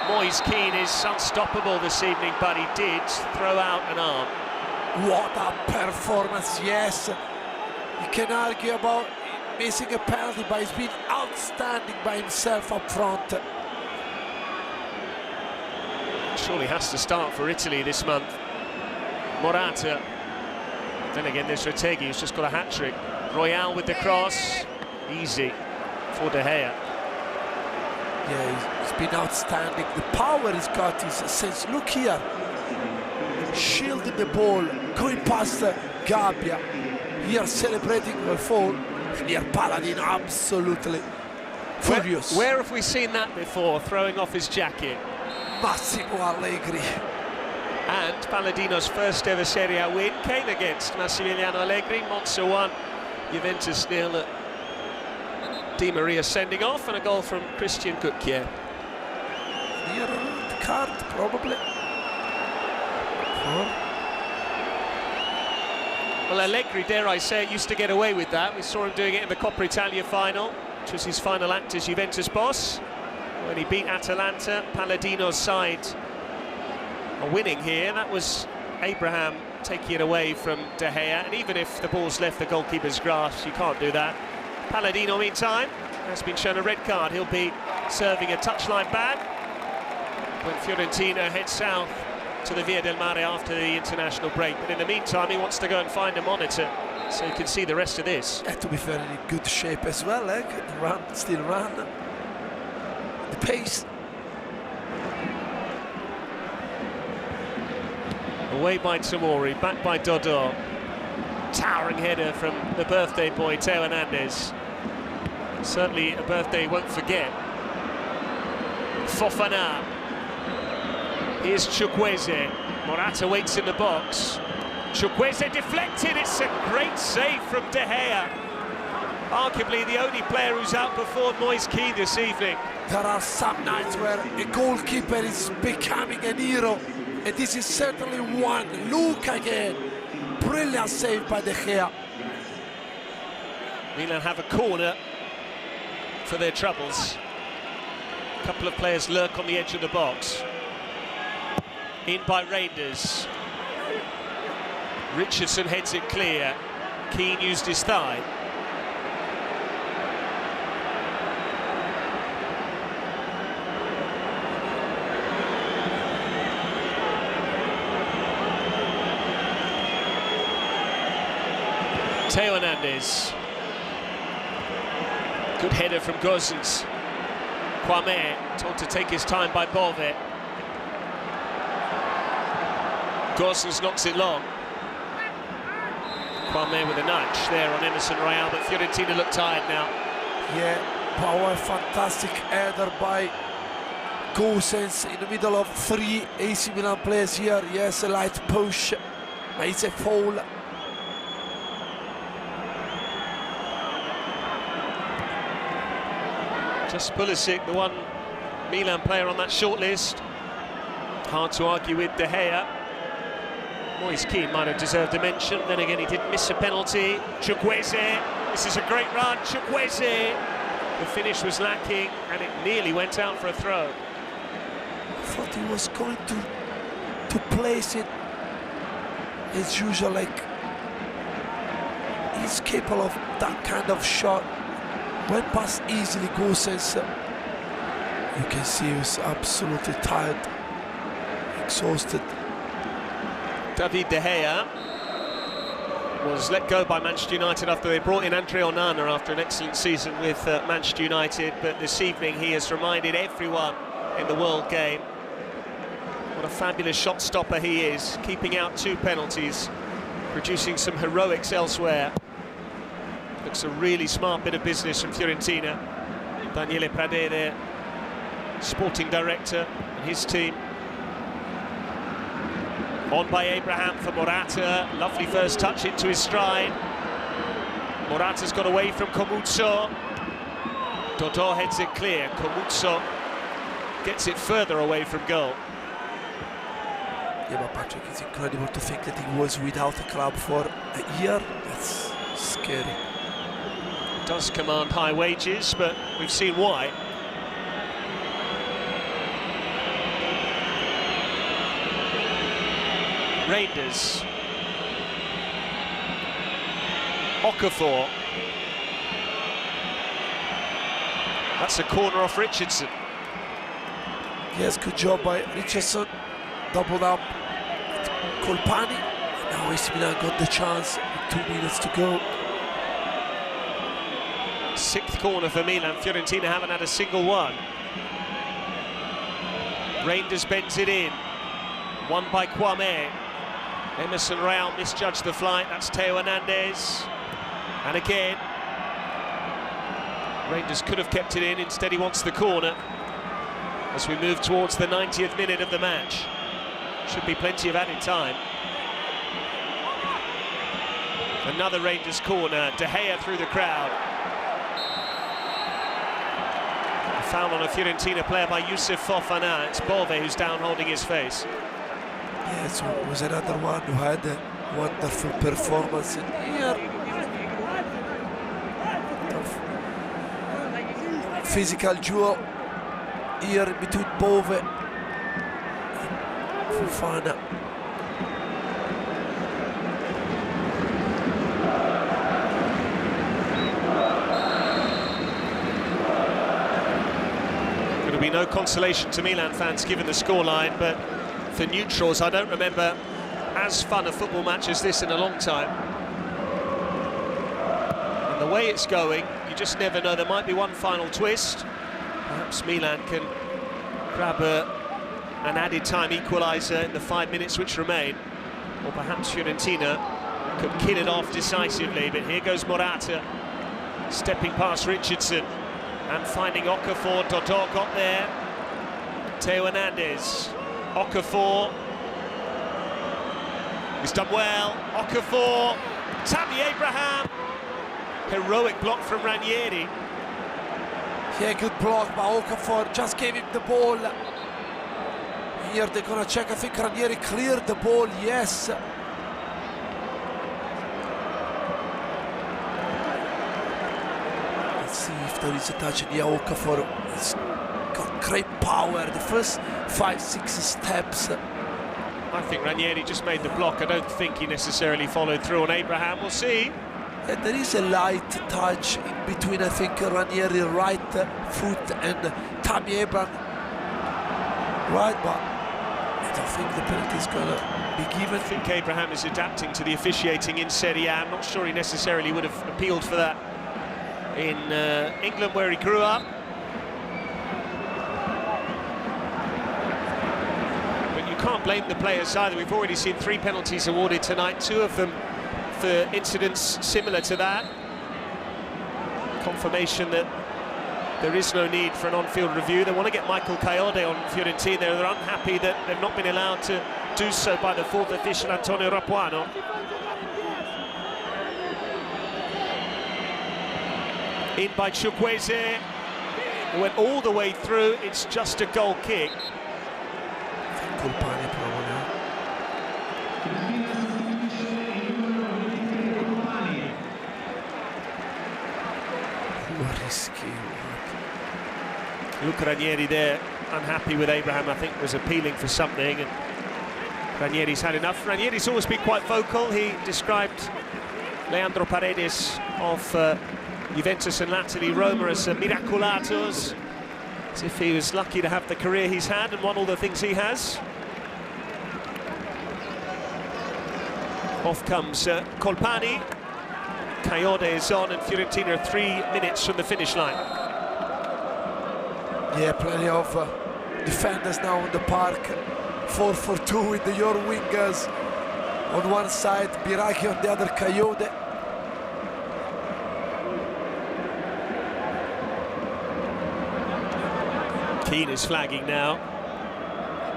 Moise Keane is unstoppable this evening, but he did throw out an arm. What a performance, yes. You can argue about missing a penalty, but he's been outstanding by himself up front. Surely has to start for Italy this month. Morata. Then again, there's Retegui, who's just got a hat-trick. Royale with the cross. Easy for De Gea. Yeah, he's been outstanding. The power he's got is a sense. Look here. Shielding the ball, going past Gabbia. Here celebrating the fall. Here Palladino absolutely furious. Where have we seen that before, throwing off his jacket? Massimo Allegri. And Palladino's first ever Serie A win came against Massimiliano Allegri. Monza 1, Juventus 0. Di Maria sending off, and a goal from Christian Cutchier. Here, the card, probably. Well, Allegri, dare I say, used to get away with that. We saw him doing it in the Coppa Italia final, which was his final act as Juventus boss, when he beat Atalanta. Palladino's side are winning here. That was Abraham taking it away from De Gea, and even if the ball's left the goalkeeper's grasp, you can't do that. Palladino, meantime, has been shown a red card. He'll be serving a touchline ban when Fiorentina heads south to the Via del Mare after the international break. But in the meantime, he wants to go and find a monitor so you can see the rest of this. Yeah, to be fair, in good shape as well, eh? Good run, still run. The pace. Away by Tomori, back by Dodò. Towering header from the birthday boy, Teo Hernandez. Certainly a birthday he won't forget. Fofana. Here's Chukwueze. Morata waits in the box. Chukwueze deflected. It's a great save from De Gea. arguably the only player who's outperformed Moise Kean this evening. There are some nights where a goalkeeper is becoming a hero, and this is certainly one. Look again, brilliant save by De Gea. Milan have a corner for their troubles. A couple of players lurk on the edge of the box. In by Reinders. Richardson heads it clear. Keane used his thigh. Theo Hernandez. Good header from Gosens. Kwame told to take his time by Bove. Gosens knocks it long. Kwame with a nudge there on Emerson Royal, but Fiorentina look tired now. Yeah, power, fantastic header by Gosens in the middle of 3 AC Milan players here. Yes, a light push, but it's a foul. Just Pulisic, the one Milan player on that shortlist. Hard to argue with De Gea. Moise Kean might have deserved a mention. Then again, he did miss a penalty. Chukwueze, this is a great run. Chukwueze, the finish was lacking, and it nearly went out for a throw. I thought he was going to place it as usual, like he's capable of that kind of shot. Went past easily, Gosens. You can see he was absolutely tired, exhausted. David De Gea was let go by Manchester United after they brought in Andre Onana after an excellent season with Manchester United, but this evening he has reminded everyone in the world game what a fabulous shot stopper he is, keeping out 2 penalties, producing some heroics elsewhere. Looks a really smart bit of business from Fiorentina. Daniele Prade, their sporting director, and his team. On by Abraham for Morata. Lovely first touch into his stride. Morata's got away from Comuzzo. Dodò heads it clear. Comuzzo gets it further away from goal. Yeah, but Patrick, it's incredible to think that he was without a club for a year. That's scary. Does command high wages, but we've seen why. Reinders. Okafor. That's a corner off Richardson. Yes, good job by Richardson. Doubled up Colpani. Now AC Milan got the chance with 2 minutes to go. 6th corner for Milan. Fiorentina haven't had a single one. Reinders bends it in. Won by Kwame. Emerson Royal misjudged the flight. That's Theo Hernandez. And again, Reinders could have kept it in. Instead, he wants the corner. As we move towards the 90th minute of the match. Should be plenty of added time. Another Reinders corner. De Gea through the crowd. A foul on a Fiorentina player by Youssouf Fofana. It's Bove who's down holding his face. Yes, it was another one who had a wonderful performance in here. Physical duel here between Bove and Fofana. Going to be no consolation to Milan fans given the scoreline, but for neutrals, I don't remember as fun a football match as this in a long time. And the way it's going, you just never know. There might be one final twist. Perhaps Milan can grab an added time equalizer in the 5 minutes which remain. Or perhaps Fiorentina could kill it off decisively. But here goes Morata, stepping past Richardson and finding Okafor. Dodò got there. Theo Hernandez. Okafor. He's done well. Okafor. Tammy Abraham. Heroic block from Ranieri. Yeah, good block, but Okafor just gave him the ball. Here they're gonna check. I think Ranieri cleared the ball, yes. Let's see if there is a touch. Yeah, Okafor has got great power. The first 5-6 steps. I think Ranieri just made the block. I don't think he necessarily followed through on Abraham. We'll see. And there is a light touch in between, I think, Ranieri right foot and Tammy Abraham right, but I don't think the penalty is going to be given. I think Abraham is adapting to the officiating in Serie A. I'm not sure he necessarily would have appealed for that in England, where he grew up. But you can't blame the players either. We've already seen 3 penalties awarded tonight, 2 of them for incidents similar to that. Confirmation that there is no need for an on-field review. They want to get Michael Kayode on Fiorentina. They're unhappy that they've not been allowed to do so by the 4th official, Antonio Rapuano. In by Chukwueze. It went all the way through. It's just a goal kick. Luca Ranieri there, unhappy with Abraham. I think was appealing for something, and Ranieri's had enough. Ranieri's always been quite vocal. He described Leandro Paredes of Juventus and latterly Roma as miracolatos, as if he was lucky to have the career he's had and won all the things he has. Off comes Colpani. Kayode is on, and Fiorentina are 3 minutes from the finish line. Yeah, plenty of defenders now on the park. 4-4-2 with the your wingers on one side, Biraghi on the other, Kayode. Keane is flagging now.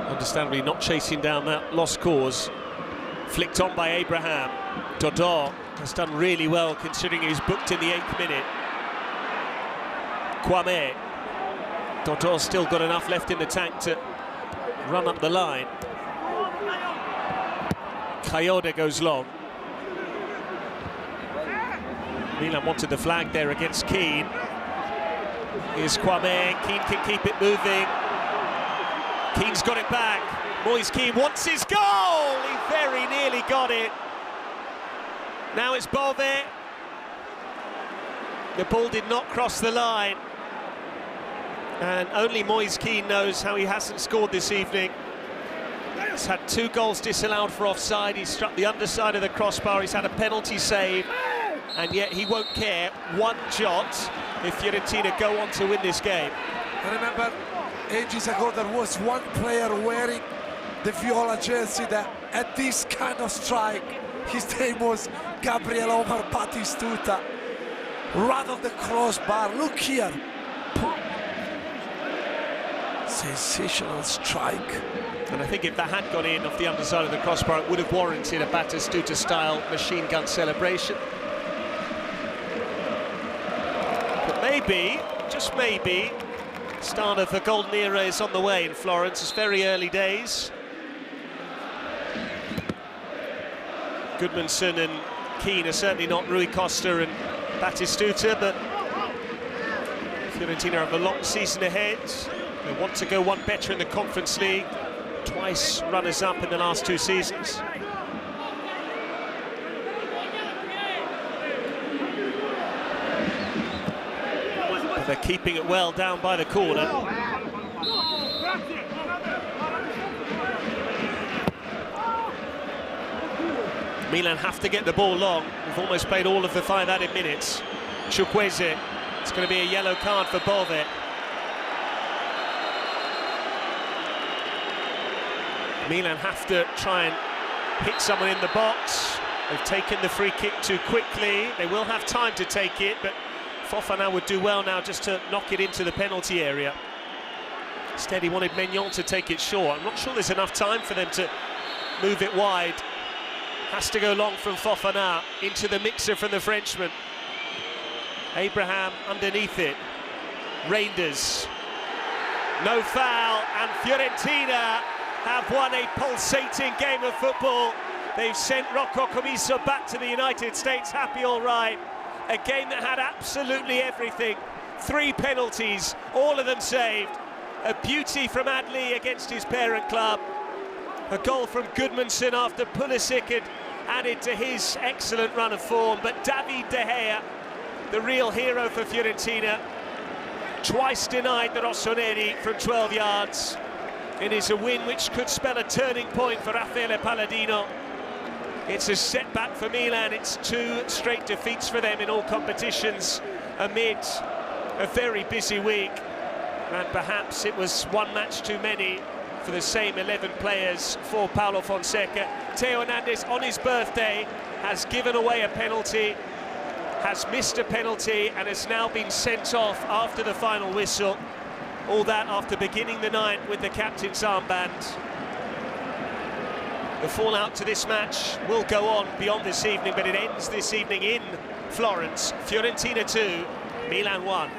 Understandably not chasing down that lost cause. Flicked on by Abraham. Dodor has done really well considering he's booked in the 8th minute. Kwame. Dodor's still got enough left in the tank to run up the line. Kayode goes long. Milan wanted the flag there against Keane. Here's Kwame. Keane can keep it moving. Keane's got it back. Moise Keane wants his goal! He very nearly got it. Now it's Bove. The ball did not cross the line. And only Moise Keane knows how he hasn't scored this evening. He's had 2 goals disallowed for offside. He's struck the underside of the crossbar. He's had a penalty save. And yet he won't care one jot if Fiorentina go on to win this game. I remember ages ago there was one player wearing the Viola jersey that at this kind of strike, his name was Gabriel Omar Batistuta. Right on the crossbar. Look here. Sensational strike. And I think if that had gone in off the underside of the crossbar, it would have warranted a Batistuta-style machine gun celebration. But maybe, just maybe, start of the golden era is on the way in Florence. It's very early days. Goodmanson and Keane are certainly not Rui Costa and Batistuta, but Fiorentina have a long season ahead. They want to go one better in the Conference League. Twice runners-up in the last 2 seasons. But they're keeping it well down by the corner. Milan have to get the ball long. We've almost played all of the 5 added minutes. Chukwueze. It's going to be a yellow card for Bove. Milan have to try and hit someone in the box. They've taken the free kick too quickly. They will have time to take it, but Fofana would do well now just to knock it into the penalty area. Instead, he wanted Maignan to take it short. I'm not sure there's enough time for them to move it wide. Has to go long from Fofana into the mixer from the Frenchman. Abraham underneath it. Reinders. No foul, and Fiorentina have won a pulsating game of football. They've sent Rocco Commisso back to the United States, happy all right. A game that had absolutely everything. 3 penalties, all of them saved. A beauty from Alle against his parent club. A goal from Goodmanson after Pulisic had added to his excellent run of form. But David De Gea, the real hero for Fiorentina, twice denied the Rossoneri from 12 yards. It is a win which could spell a turning point for Raffaele Palladino. It's a setback for Milan. It's 2 straight defeats for them in all competitions amid a very busy week. And perhaps it was 1 match too many for the same 11 players for Paulo Fonseca. Theo Hernandez, on his birthday, has given away a penalty, has missed a penalty, and has now been sent off after the final whistle. All that after beginning the night with the captain's armband. The fallout to this match will go on beyond this evening, but it ends this evening in Florence. Fiorentina 2, Milan 1.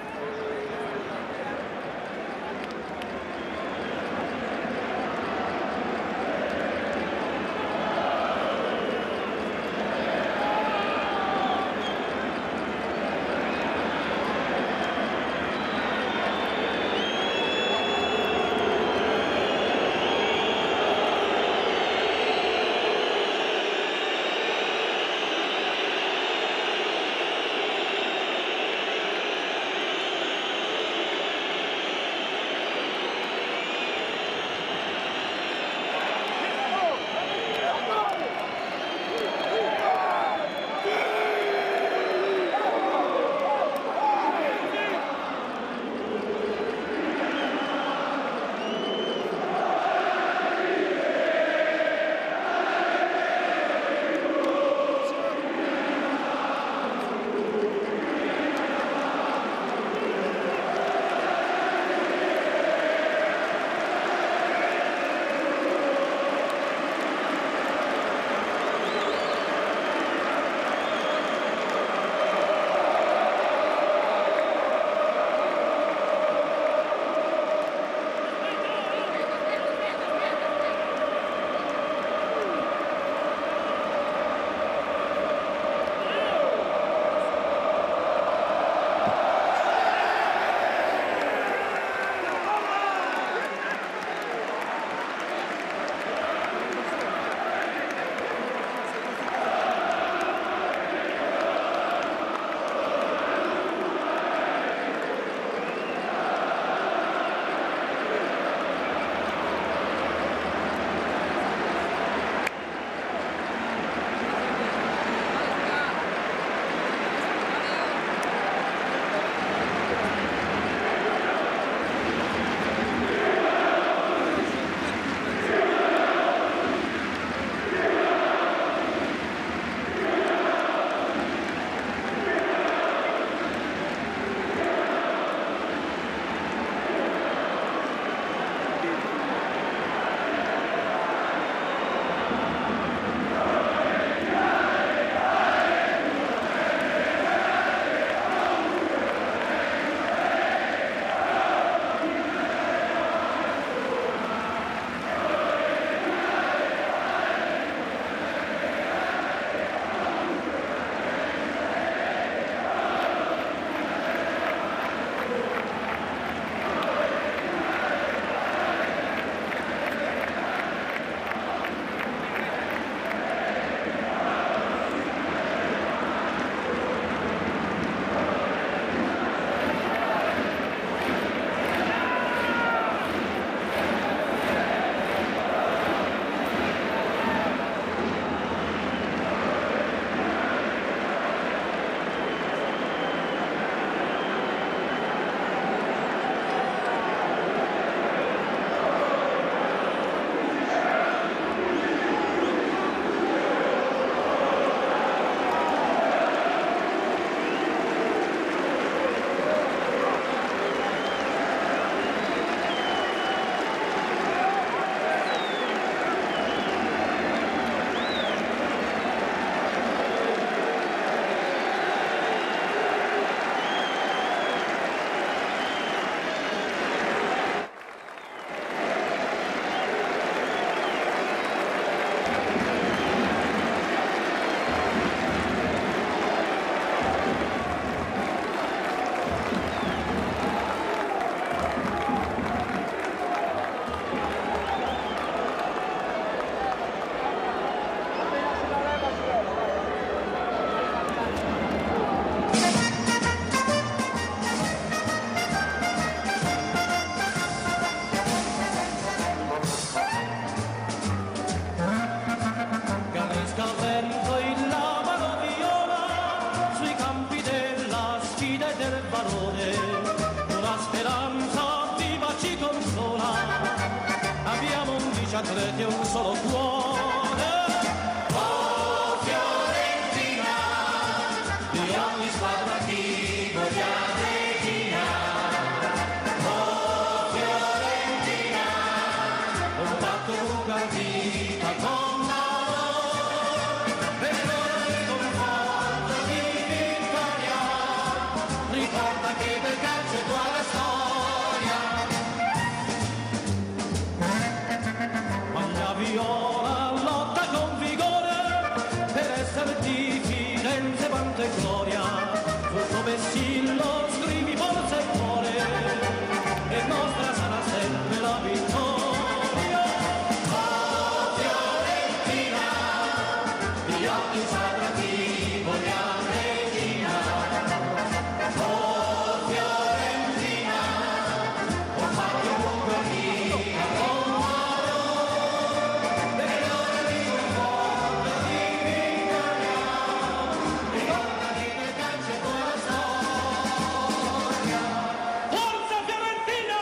atleti un solo cuore. Oh Fiorentina, di ogni squadra ti vogliamo regina. Oh Fiorentina, un patto lungo a vita con l'amore, per noi conforto di vittoria, ricorda che del calcio è tua la storia. Maglia viola lotta con vigore per essere di Firenze quanto è gloria, fu come Sillo scrivi forza e cuore e nostra sarà sempre la vittoria. Oh Fiorentina, di ogni squadra ti vogliamo regina. Oh Fiorentina, un patto lungo a vita con l'amore, per l'ora di conforto di vittoria, ricordati del calcio e tua storia. Forza Fiorentina!